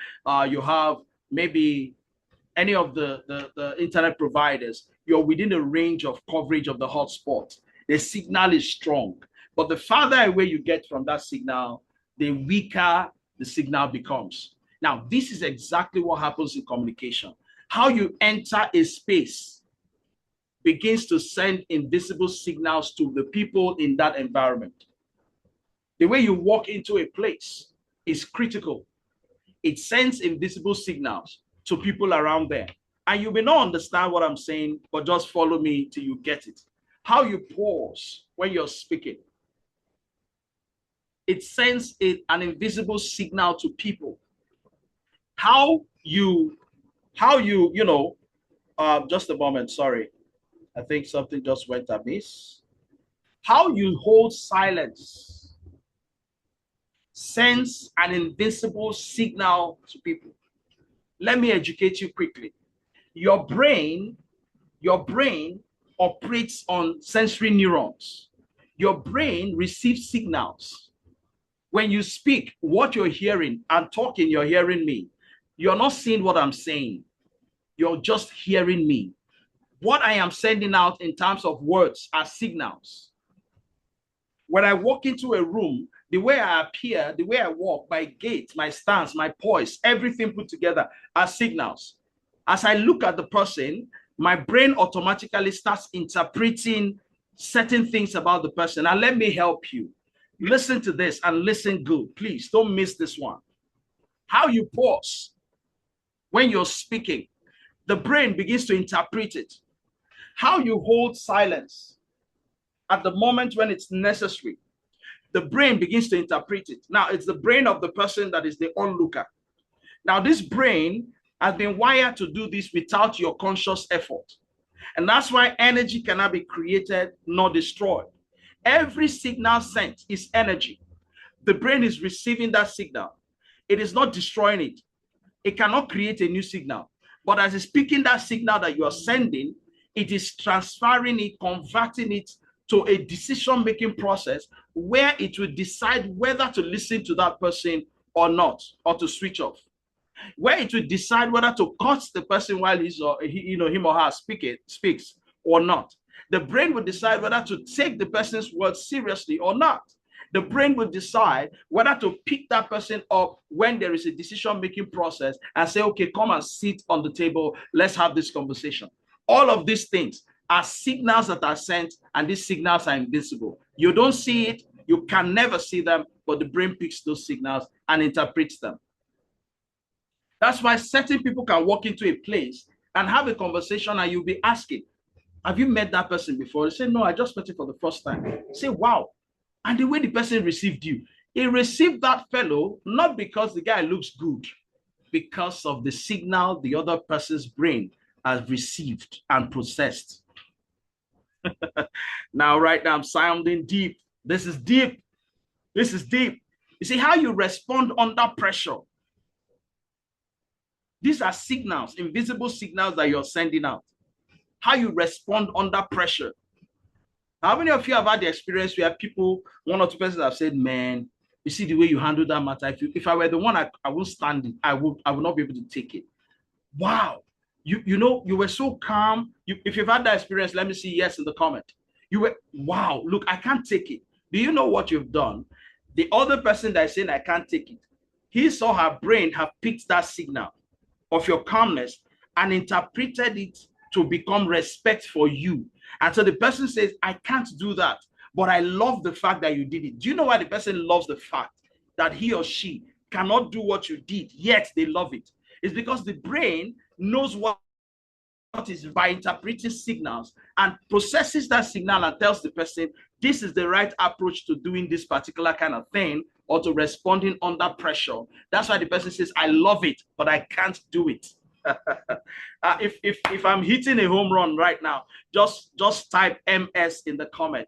you have maybe any of the internet providers, you're within the range of coverage of the hotspot. The signal is strong, but the farther away you get from that signal, the weaker the signal becomes. Now, this is exactly what happens in communication. How you enter a space begins to send invisible signals to the people in that environment. The way you walk into a place is critical. It sends invisible signals to people around there. And you may not understand what I'm saying, but just follow me till you get it. How you pause when you're speaking, it sends an invisible signal to people. How you, just a moment, sorry. I think something just went amiss. How you hold silence sends an invisible signal to people. Let me educate you quickly. Your brain operates on sensory neurons. Your brain receives signals. When you speak, what you're hearing and talking, you're hearing me. You're not seeing what I'm saying. You're just hearing me. What I am sending out in terms of words are signals. When I walk into a room, the way I appear, the way I walk, my gait, my stance, my poise, everything put together are signals. As I look at the person, my brain automatically starts interpreting certain things about the person. Now, let me help you. Listen to this and listen good. Please don't miss this one. How you pause when you're speaking, the brain begins to interpret it. How you hold silence at the moment when it's necessary, the brain begins to interpret it. Now, it's the brain of the person that is the onlooker. Now, this brain has been wired to do this without your conscious effort. And that's why energy cannot be created nor destroyed. Every signal sent is energy. The brain is receiving that signal. It is not destroying it. It cannot create a new signal. But as it's picking that signal that you are sending, it is transferring it, converting it to a decision-making process where it will decide whether to listen to that person or not, or to switch off. Where it will decide whether to cut the person while him or her speaks or not. The brain will decide whether to take the person's words seriously or not. The brain will decide whether to pick that person up when there is a decision-making process and say, okay, come and sit on the table. Let's have this conversation. All of these things are signals that are sent, and these signals are invisible. You don't see it. You can never see them, but the brain picks those signals and interprets them. That's why certain people can walk into a place and have a conversation, and you'll be asking, have you met that person before? They say, no, I just met him for the first time. Say, wow. And the way the person received you, he received that fellow not because the guy looks good, because of the signal the other person's brain has received and processed. Now, right now, I'm sounding deep. This is deep. This is deep. You see how you respond under pressure. These are signals, invisible signals that you're sending out. How you respond under pressure. How many of you have had the experience where people, one or two persons have said, man, you see the way you handle that matter. If I were the one, I won't stand it. I would not be able to take it. Wow. You were so calm. If you've had that experience, let me see yes in the comment. You were, wow, look, I can't take it. Do you know what you've done? The other person that is saying I can't take it, his or her brain have picked that signal of your calmness and interpreted it to become respect for you. And so the person says, I can't do that, but I love the fact that you did it. Do you know why the person loves the fact that he or she cannot do what you did, yet they love it? It's because the brain knows what is by interpreting signals and processes that signal and tells the person, this is the right approach to doing this particular kind of thing or to responding under pressure. That's why the person says, I love it, but I can't do it. If I'm hitting a home run right now, just type MS in the comment.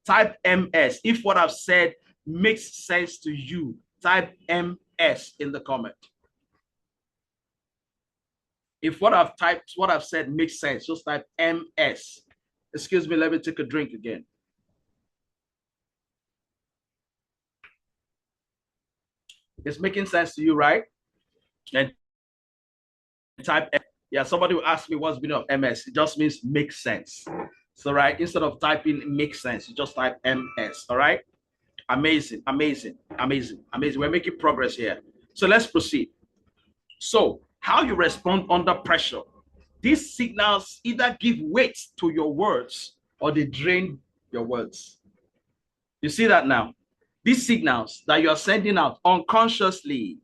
Type MS. If what I've said makes sense to you, type MS in the comment. If what I've said makes sense, just type MS. Excuse me, let me take a drink again. It's making sense to you, right? And type M. Yeah, somebody will ask me what's the meaning of MS. It just means makes sense. So, right, instead of typing makes sense, you just type MS. All right. Amazing, amazing, amazing, amazing. We're making progress here. So let's proceed. So, how you respond under pressure. These signals either give weight to your words or they drain your words. You see that now? These signals that you're sending out unconsciously,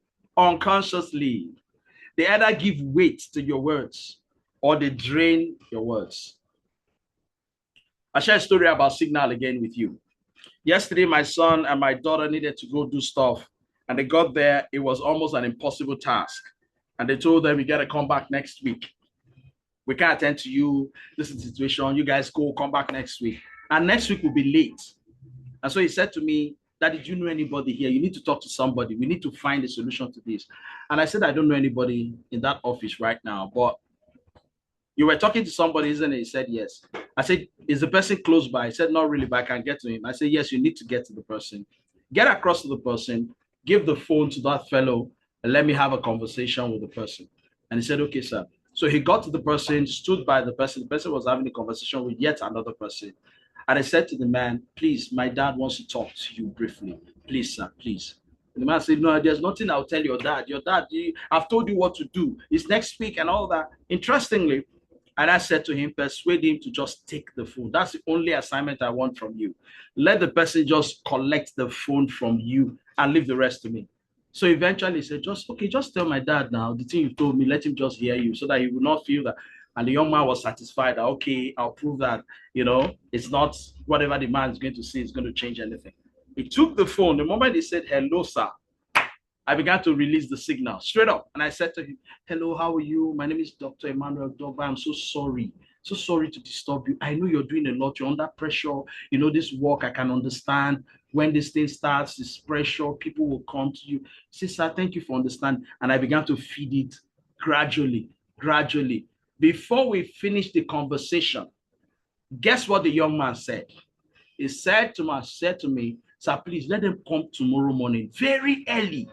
they either give weight to your words or they drain your words. I'll share a story about signal again with you. Yesterday, my son and my daughter needed to go do stuff, and they got there. It was almost an impossible task. And they told them, you got to come back next week. We can't attend to you. This is the situation. You guys go, come back next week. And next week will be late. And so he said to me, Daddy, do you know anybody here? You need to talk to somebody. We need to find a solution to this. And I said, I don't know anybody in that office right now, but you were talking to somebody, isn't it? He said, yes. I said, is the person close by? He said, not really, but I can get to him. I said, yes, you need to get to the person. Get across to the person, give the phone to that fellow, and let me have a conversation with the person. And he said, okay, sir. So he got to the person, stood by the person. The person was having a conversation with yet another person. And I said to the man, please, my dad wants to talk to you briefly. Please, sir, please. And the man said, no, there's nothing I'll tell your dad. Your dad, I've told you what to do. It's next week and all that. Interestingly, and I said to him, persuade him to just take the phone. That's the only assignment I want from you. Let the person just collect the phone from you and leave the rest to me. So eventually he said, just tell my dad now, the thing you told me, let him just hear you so that he will not feel that. And the young man was satisfied that, okay, I'll prove that, it's not whatever the man is going to say is going to change anything. He took the phone. The moment he said, hello, sir, I began to release the signal straight up. And I said to him, hello, how are you? My name is Dr. Emmanuel Dogba. I'm so sorry to disturb you. I know you're doing a lot. You're under pressure. This work, I can understand. When this thing starts, this pressure, people will come to you. Say, sir, thank you for understanding. And I began to feed it gradually. Before we finished the conversation, guess what the young man said? He said to me, sir, please let them come tomorrow morning, very early.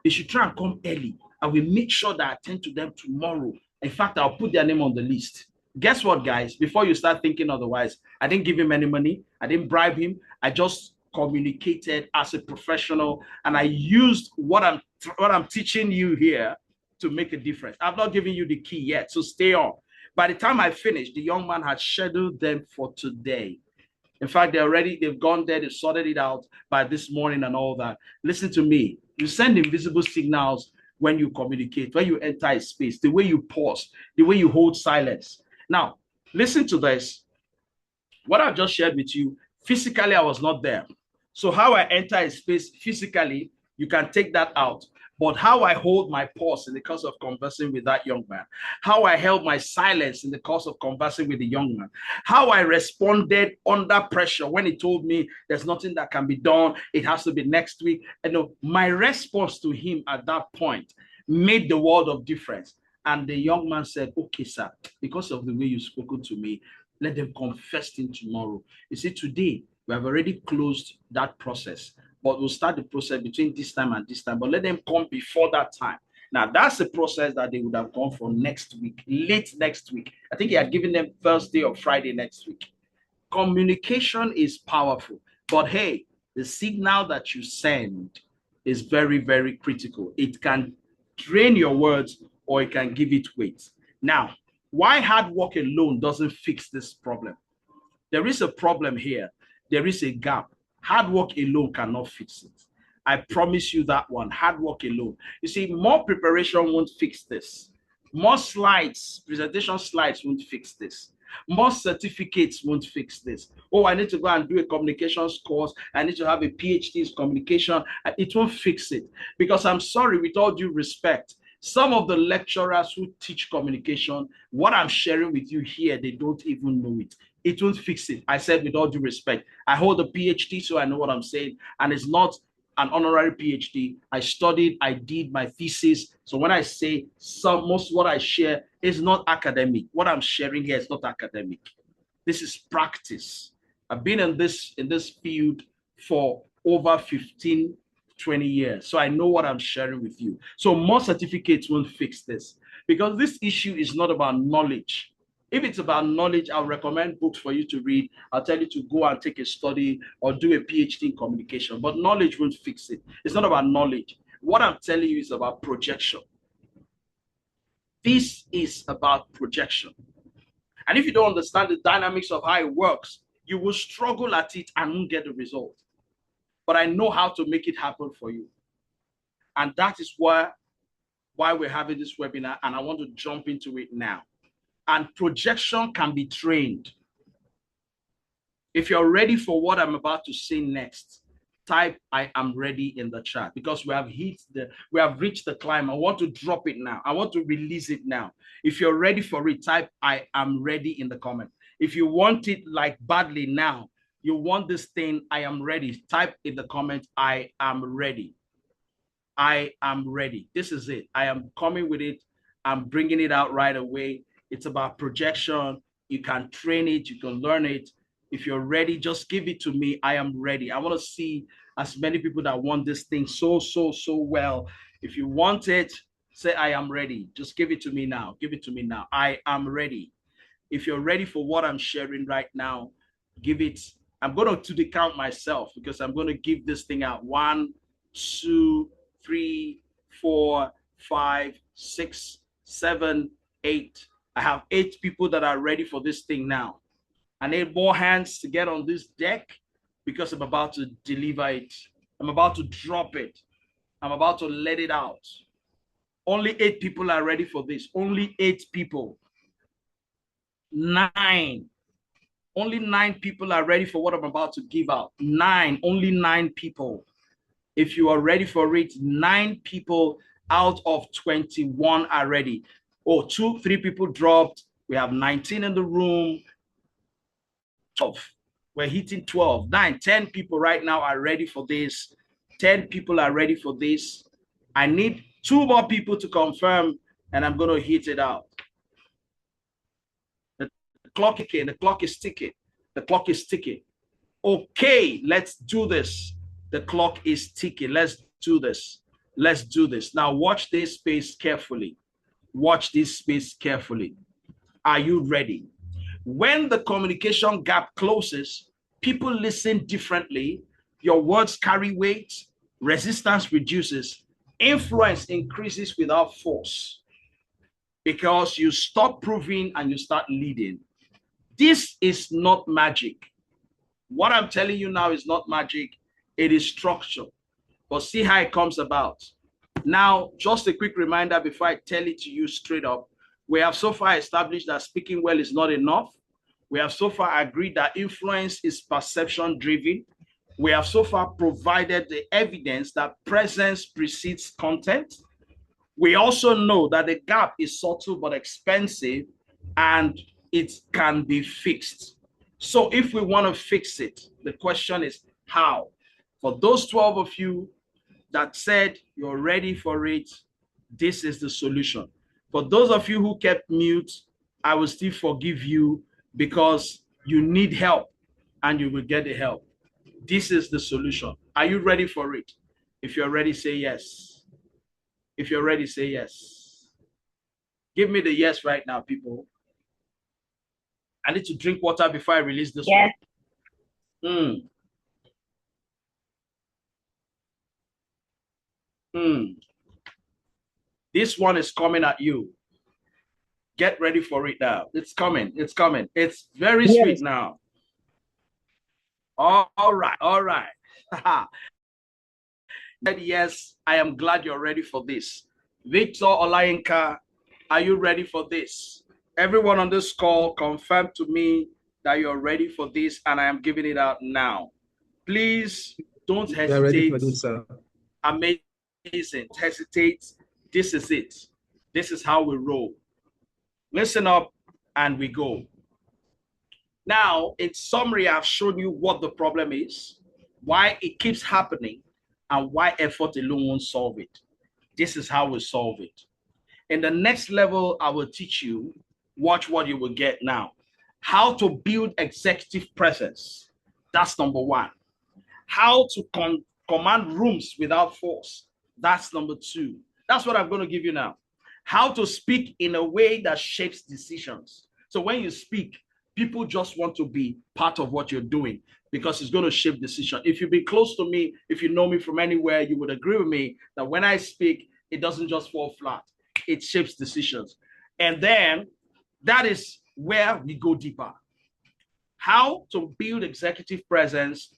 They should try and come early. I will make sure that I attend to them tomorrow. In fact, I'll put their name on the list. Guess what, guys? Before you start thinking otherwise, I didn't give him any money. I didn't bribe him. I just communicated as a professional, and I used what I'm teaching you here to make a difference. I've not given you the key yet, so stay on. By the time I finished, the young man had scheduled them for today. In fact, they've gone there, they've sorted it out by this morning and all that. Listen to me. You send invisible signals when you communicate, when you enter a space, the way you pause, the way you hold silence. Now, listen to this. What I've just shared with you, physically, I was not there. So how I enter a space physically, you can take that out. But how I hold my pause in the course of conversing with that young man, how I held my silence in the course of conversing with the young man, how I responded under pressure when he told me there's nothing that can be done, it has to be next week. And my response to him at that point made the world of difference. And the young man said, okay, sir, because of the way you've spoken to me, let them come first thing tomorrow. You see, today, we have already closed that process, but we'll start the process between this time and this time, but let them come before that time. Now, that's a process that they would have gone for next week, late next week. I think he had given them Thursday or Friday next week. Communication is powerful, but hey, the signal that you send is very, very critical. It can drain your words or it can give it weight. Now, why hard work alone doesn't fix this problem? There is a problem here. There is a gap. Hard work alone cannot fix it. I promise you that one. Hard work alone. You see, more preparation won't fix this. More slides, presentation slides won't fix this. More certificates won't fix this. Oh, I need to go and do a communications course. I need to have a PhD in communication. It won't fix it. Because I'm sorry, with all due respect, some of the lecturers who teach communication, what I'm sharing with you here, they don't even know it. It won't fix it. I said with all due respect, I hold a PhD, so I know what I'm saying. And it's not an honorary PhD. I studied, I did my thesis. So when I say most what I share is not academic. What I'm sharing here is not academic. This is practice. I've been in this field for over 15, 20 years. So I know what I'm sharing with you. So more certificates won't fix this, because this issue is not about knowledge. If it's about knowledge, I'll recommend books for you to read. I'll tell you to go and take a study or do a PhD in communication, but knowledge won't fix it. It's not about knowledge. What I'm telling you is about projection. This is about projection. And if you don't understand the dynamics of how it works, you will struggle at it and won't get the result. But I know how to make it happen for you. And that is why we're having this webinar, and I want to jump into it now. And projection can be trained. If you're ready for what I'm about to say next, type I am ready in the chat, because we have reached the climb. I want to drop it now. I want to release it now. If you're ready for it, type I am ready in the comment. If you want it like badly now, you want this thing, I am ready, type in the comment, I am ready. I am ready. This is it. I am coming with it. I'm bringing it out right away. It's about projection. You can train it. You can learn it. If you're ready, just give it to me. I am ready. I want to see as many people that want this thing so well. If you want it, say, I am ready. Just give it to me now. Give it to me now. I am ready. If you're ready for what I'm sharing right now, give it. I'm going to count myself, because I'm going to give this thing out. 1, 2, 3, 4, 5, 6, 7, 8. I have 8 people that are ready for this thing now. I need more hands to get on this deck, because I'm about to deliver it. I'm about to drop it. I'm about to let it out. Only 8 people are ready for this. Only 8 people. 9. Only 9 people are ready for what I'm about to give out. 9. Only 9 people. If you are ready for it, 9 people out of 21 are ready. Oh, 2, 3 people dropped. We have 19 in the room. 12. We're hitting 12. 9, 10 people right now are ready for this. 10 people are ready for this. I need 2 more people to confirm, and I'm going to hit it out. clock ticking. The clock is ticking. The clock is ticking. Okay, let's do this. The clock is ticking. Let's do this. Let's do this. Now watch this space carefully. Watch this space carefully. Are you ready? When the communication gap closes, people listen differently. Your words carry weight. Resistance reduces. Influence increases without force because you stop proving and you start leading. This is not magic. What I'm telling you now is not magic. It is structure. But see how it comes about. Now, just a quick reminder before I tell it to you straight up. We have so far established that speaking well is not enough. We have so far agreed that influence is perception driven. We have so far provided the evidence that presence precedes content. We also know that the gap is subtle but expensive and it can be fixed. So if we want to fix it, the question is how? For those 12 of you that said you're ready for it, this is the solution. For those of you who kept mute, I will still forgive you because you need help and you will get the help. This is the solution. Are you ready for it? If you're ready, say yes. If you're ready, say yes. Give me the yes right now, people. I need to drink water before I release this one. This one is coming at you. Get ready for it now. It's coming. It's coming. It's very sweet now. All right. All right. Yes, I am glad you're ready for this. Victor Olayinka, are you ready for this? Everyone on this call, confirm to me that you're ready for this, and I am giving it out now. Please don't hesitate. Ready for this, sir. Amazing. Hesitate. This is it. This is how we roll. Listen up and we go. Now, in summary, I've shown you what the problem is, why it keeps happening, and why effort alone won't solve it. This is how we solve it. In the next level, I will teach you, watch what you will get now. How to build executive presence. That's number one. How to command rooms without force. That's number two. That's what I'm going to give you now. How to speak in a way that shapes decisions. So when you speak, people just want to be part of what you're doing because it's going to shape decision. If you've been close to me, if you know me from anywhere, you would agree with me that when I speak, it doesn't just fall flat. It shapes decisions. And then that is where we go deeper. How to build executive presence,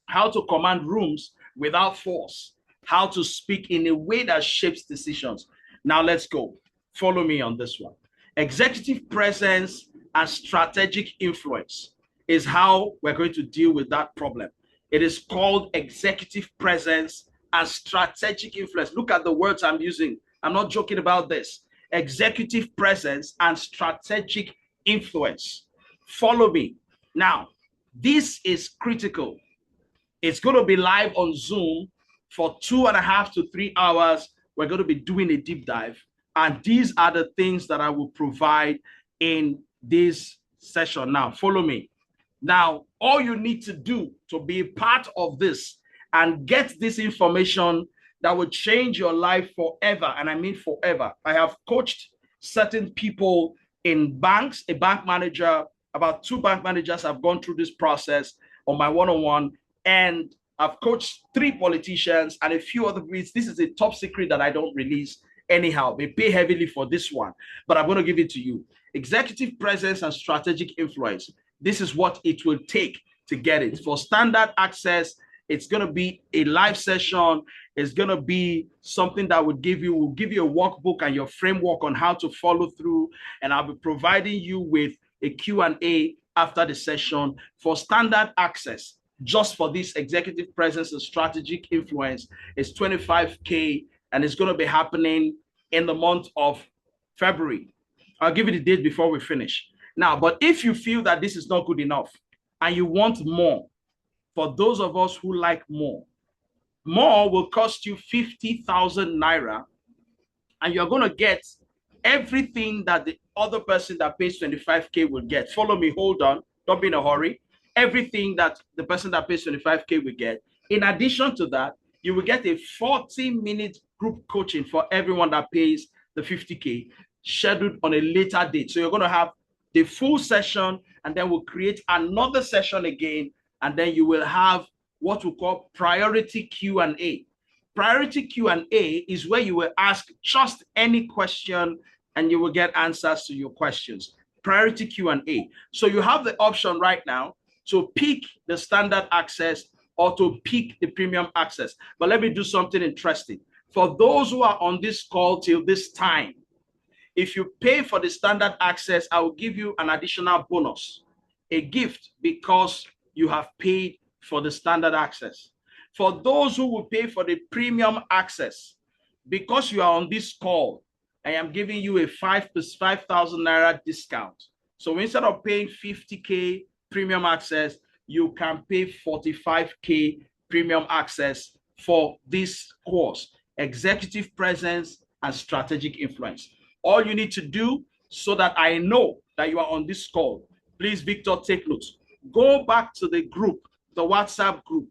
how to command rooms without force, how to speak in a way that shapes decisions. Now let's go. Follow me on this one. Executive presence and strategic influence is how we're going to deal with that problem. It is called executive presence and strategic influence. Look at the words I'm using. I'm not joking about this. Executive presence and strategic influence. Follow me. Now, this is critical. It's going to be live on Zoom for 2.5 to 3 hours. We're going to be doing a deep dive. And these are the things that I will provide in this session. Now, follow me. Now, all you need to do to be part of this and get this information that will change your life forever, and I mean forever. I have coached certain people in banks, a bank manager, about 2 bank managers have gone through this process on my one-on-one, and I've coached 3 politicians and a few other breeds. This is a top secret that I don't release anyhow. They pay heavily for this one, but I'm going to give it to you. Executive presence and strategic influence. This is what it will take to get it. For standard access, it's going to be a live session. It's going to be something that will give you a workbook and your framework on how to follow through. And I'll be providing you with a Q&A after the session. For standard access, just for this executive presence and strategic influence, is $25K, and it's going to be happening in the month of February. I'll give you the date before we finish. Now, but if you feel that this is not good enough and you want more, for those of us who like more will cost you 50,000 naira, and you're going to get everything that the other person that pays 25K will get. Follow me, hold on, don't be in a hurry. Everything that the person that pays 25K will get. In addition to that, you will get a 40-minute group coaching for everyone that pays the 50K scheduled on a later date. So you're going to have the full session, and then we'll create another session again, and then you will have what we call priority Q&A. Priority Q&A is where you will ask just any question and you will get answers to your questions. Priority Q&A. So you have the option right now to pick the standard access or to pick the premium access. But let me do something interesting. For those who are on this call till this time, if you pay for the standard access, I will give you an additional bonus, a gift, because you have paid for the standard access. For those who will pay for the premium access, because you are on this call, I am giving you a 5,000 naira discount. So instead of paying 50K premium access, you can pay 45K premium access for this course, Executive Presence and Strategic Influence. All you need to do, so that I know that you are on this call, please, Victor, take notes. Go back to the group, the WhatsApp group,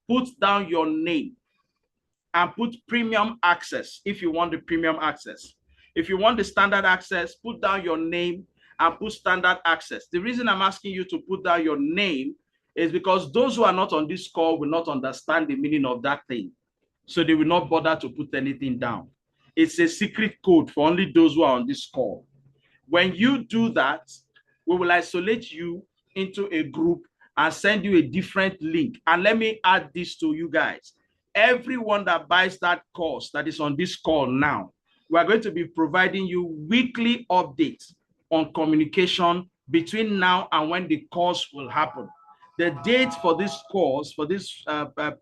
put down your name and put premium access if you want the premium access. If you want the standard access, put down your name and put standard access. The reason I'm asking you to put down your name is because those who are not on this call will not understand the meaning of that thing. So they will not bother to put anything down. It's a secret code for only those who are on this call. When you do that, we will isolate you into a group and send you a different link. And let me add this to you guys. Everyone that buys that course that is on this call now, we are going to be providing you weekly updates on communication between now and when the course will happen. The date for this course, for this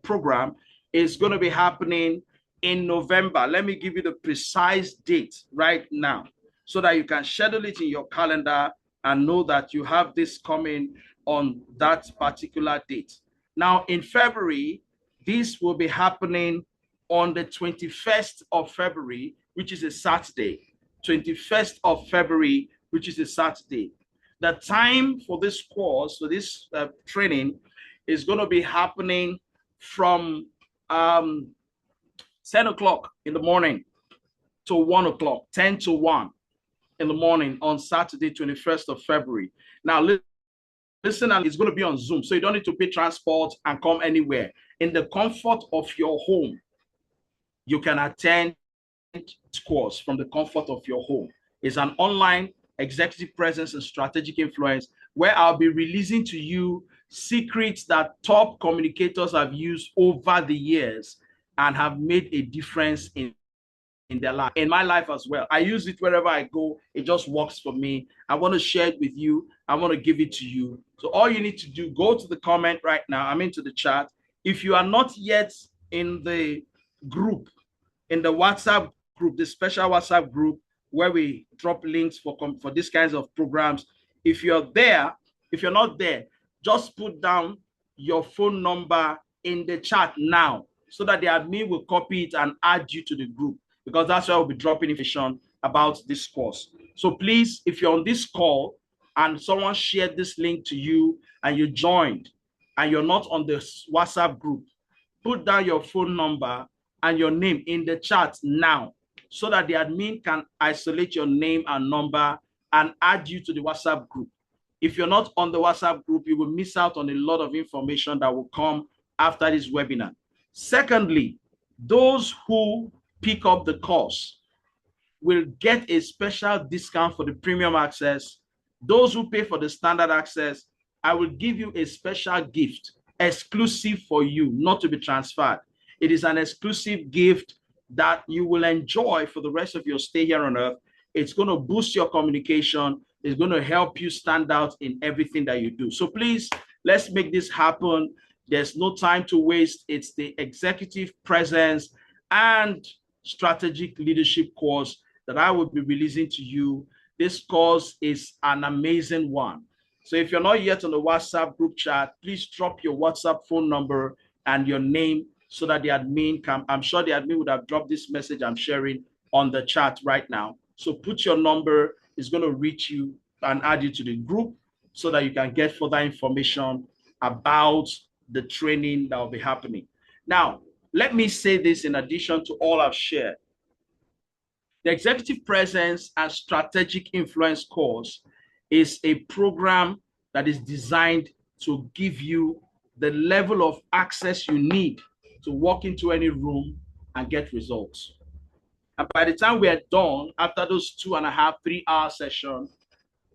program, is going to be happening in November. Let me give you the precise date right now so that you can schedule it in your calendar and know that you have this coming on that particular date. Now, in February, this will be happening on the 21st of February, which is a Saturday. 21st of February, which is a Saturday. The time for this course, for this training, is going to be happening from 10 o'clock in the morning to 1 o'clock, 10 to 1 in the morning on Saturday, 21st of February. Now, listen, it's going to be on Zoom, so you don't need to pay transport and come anywhere. In the comfort of your home, you can attend this course from the comfort of your home. It's an online executive presence and strategic influence where I'll be releasing to you secrets that top communicators have used over the years and have made a difference in their life, in my life as well. I use it wherever I go. It just works for me. I want to share it with you. I want to give it to you. So all you need to do, go to the comment right now. I'm into the chat. If you are not yet in the group, in the WhatsApp group, the special WhatsApp group where we drop links for these kinds of programs, if you're there, if you're not there, just put down your phone number in the chat now so that the admin will copy it and add you to the group, because that's where we'll be dropping information about this course. So please, if you're on this call and someone shared this link to you and you joined and you're not on the WhatsApp group, put down your phone number and your name in the chat now so that the admin can isolate your name and number and add you to the WhatsApp group. If you're not on the WhatsApp group, you will miss out on a lot of information that will come after this webinar. Secondly, those who pick up the course will get a special discount for the premium access. Those who pay for the standard access, I will give you a special gift exclusive for you, not to be transferred. It is an exclusive gift that you will enjoy for the rest of your stay here on earth. It's going to boost your communication. It's going to help you stand out in everything that you do. So please, let's make this happen. There's no time to waste. It's the Executive Presence and Strategic Leadership course that I will be releasing to you. This course is an amazing one. So if you're not yet on the WhatsApp group chat, please drop your WhatsApp phone number and your name so that the admin can, I'm sure the admin would have dropped this message I'm sharing on the chat right now. So put your number, it's going to reach you and add you to the group so that you can get further information about the training that will be happening. Now, let me say this in addition to all I've shared. The Executive Presence and Strategic Influence course is a program that is designed to give you the level of access you need to walk into any room and get results. And by the time we are done, after those 2.5, 3 hour sessions,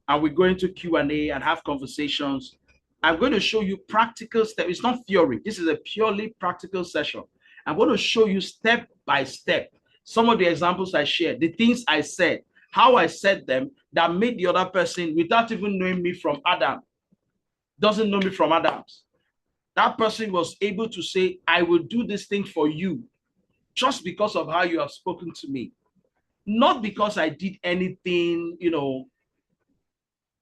and we go into Q&A and have conversations, I'm going to show you practical steps. It's not theory. This is a purely practical session. I'm going to show you step by step some of the examples I shared, the things I said, how I said them that made the other person, without even knowing me from Adam, doesn't know me from Adams. That person was able to say, I will do this thing for you just because of how you have spoken to me. Not because I did anything,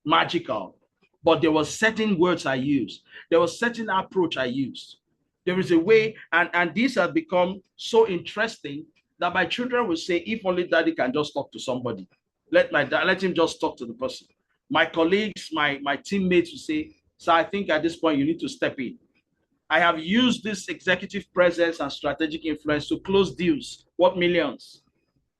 magical, but there was certain words I used. There was certain approach I used. There is a way, and these have become so interesting that my children will say, if only daddy can just talk to somebody. Let him just talk to the person. My colleagues, my teammates will say, so I think at this point you need to step in. I have used this executive presence and strategic influence to close deals, what millions.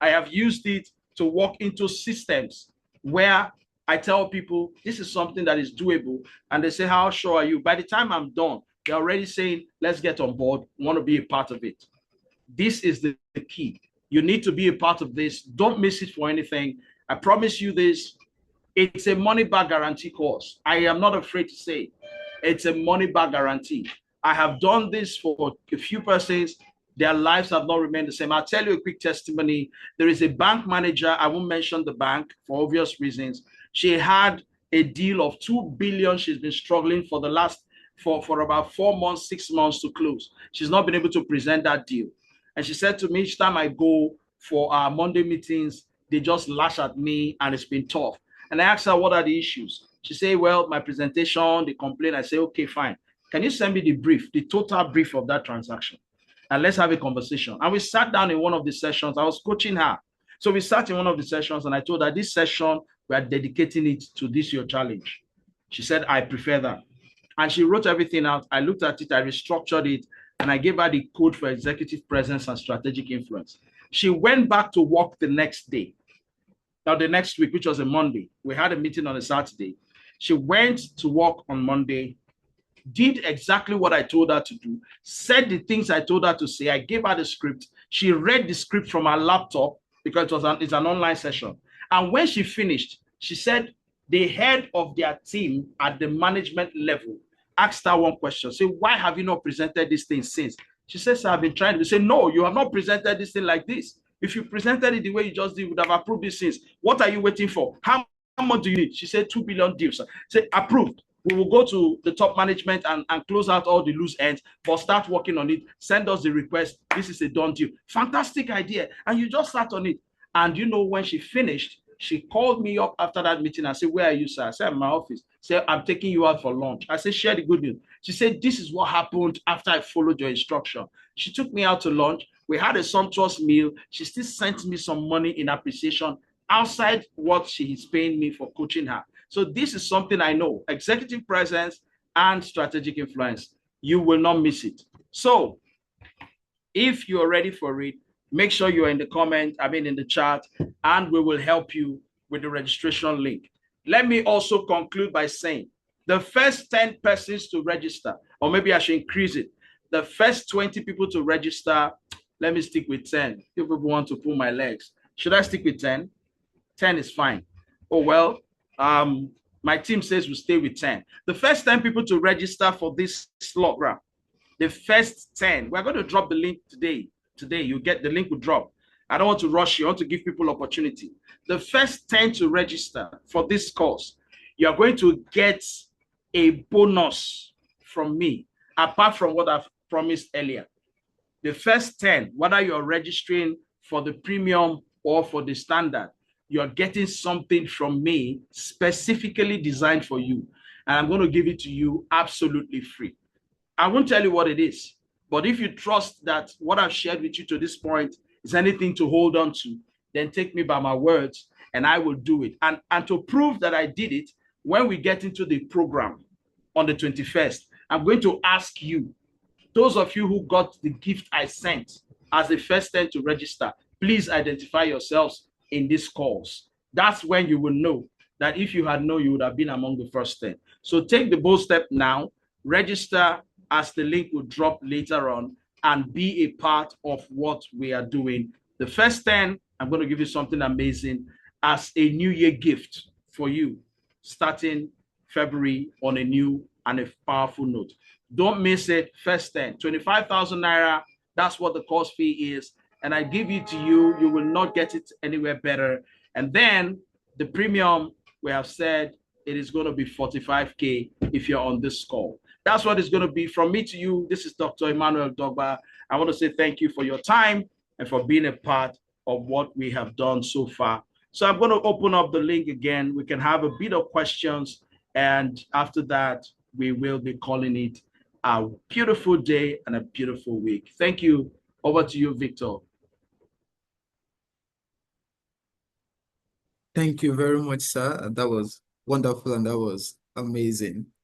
I have used it to walk into systems where I tell people this is something that is doable, and they say, how sure are you? By the time I'm done, they're already saying, let's get on board, want to be a part of it. This is the key. You need to be a part of this. Don't miss it for anything. I promise you this. It's a money back guarantee course. I am not afraid to say it's a money back guarantee. I have done this for a few persons. Their lives have not remained the same. I'll tell you a quick testimony. There is a bank manager. I won't mention the bank for obvious reasons. She had a deal of 2 billion. She's been struggling for the last for about 4 months, 6 months to close. She's not been able to present that deal. And she said to me, each time I go for our Monday meetings, they just lash at me and it's been tough. And I asked her, what are the issues? She said, well, my presentation, the complaint. I say, okay, fine. Can you send me the brief, the total brief of that transaction? And let's have a conversation. And we sat down in one of the sessions. I was coaching her. So we sat in one of the sessions and I told her, this session, we are dedicating it to this, your challenge. She said, I prefer that. And she wrote everything out. I looked at it, I restructured it, and I gave her the code for executive presence and strategic influence. She went back to work the next day. Now, the next week, which was a Monday, we had a meeting on a Saturday. She went to work on Monday, did exactly what I told her to do, said the things I told her to say. I gave her the script. She read the script from her laptop because it's an online session. And when she finished, she said the head of their team at the management level asked her one question. Say, why have you not presented this thing since? She says, I've been trying to say, no, you have not presented this thing like this. If you presented it the way you just did, you would have approved this since. What are you waiting for? How much do you need? She said 2 billion deals. Say, approved. We will go to the top management and close out all the loose ends, but start working on it. Send us the request. This is a done deal. Fantastic idea. And you just sat on it. And when she finished, she called me up after that meeting and said, where are you, sir? I said, I'm in my office. She said, I'm taking you out for lunch. I said, share the good news. She said, this is what happened after I followed your instruction. She took me out to lunch. We had a sumptuous meal. She still sent me some money in appreciation outside what she is paying me for coaching her. So this is something I know, executive presence and strategic influence. You will not miss it. So if you're ready for it, make sure you're in the chat, and we will help you with the registration link. Let me also conclude by saying the first 10 persons to register, or maybe I should increase it. The first 20 people to register, let me stick with 10. If people want to pull my legs, should I stick with 10? 10 is fine. Oh, well, my team says we'll stay with 10. The first 10 people to register for this slot round, the first 10, we're going to drop the link today. You get the link will drop. I don't want to rush you. I want to give people opportunity. The first 10 to register for this course, you're going to get a bonus from me, apart from what I've promised earlier. The first 10, whether you're registering for the premium or for the standard, you're getting something from me specifically designed for you. And I'm going to give it to you absolutely free. I won't tell you what it is, but if you trust that what I've shared with you to this point is anything to hold on to, then take me by my words and I will do it. And to prove that I did it, when we get into the program on the 21st, I'm going to ask you, those of you who got the gift I sent as the first 10 to register, please identify yourselves in this course. That's when you will know that if you had known, you would have been among the first 10. So take the bold step now, register as the link will drop later on, and be a part of what we are doing. The first 10, I'm going to give you something amazing as a New Year gift for you, starting February on a new and a powerful note. Don't miss it. First 10, 25,000 naira. That's what the course fee is. And I give it to you. You will not get it anywhere better. And then the premium, we have said it is going to be 45K if you're on this call. That's what it's going to be from me to you. This is Dr. Emmanuel Dogba. I want to say thank you for your time and for being a part of what we have done so far. So I'm going to open up the link again. We can have a bit of questions. And after that, we will be calling it a beautiful day and a beautiful week. Thank you. Over to you, Victor. Thank you very much, sir. That was wonderful and that was amazing.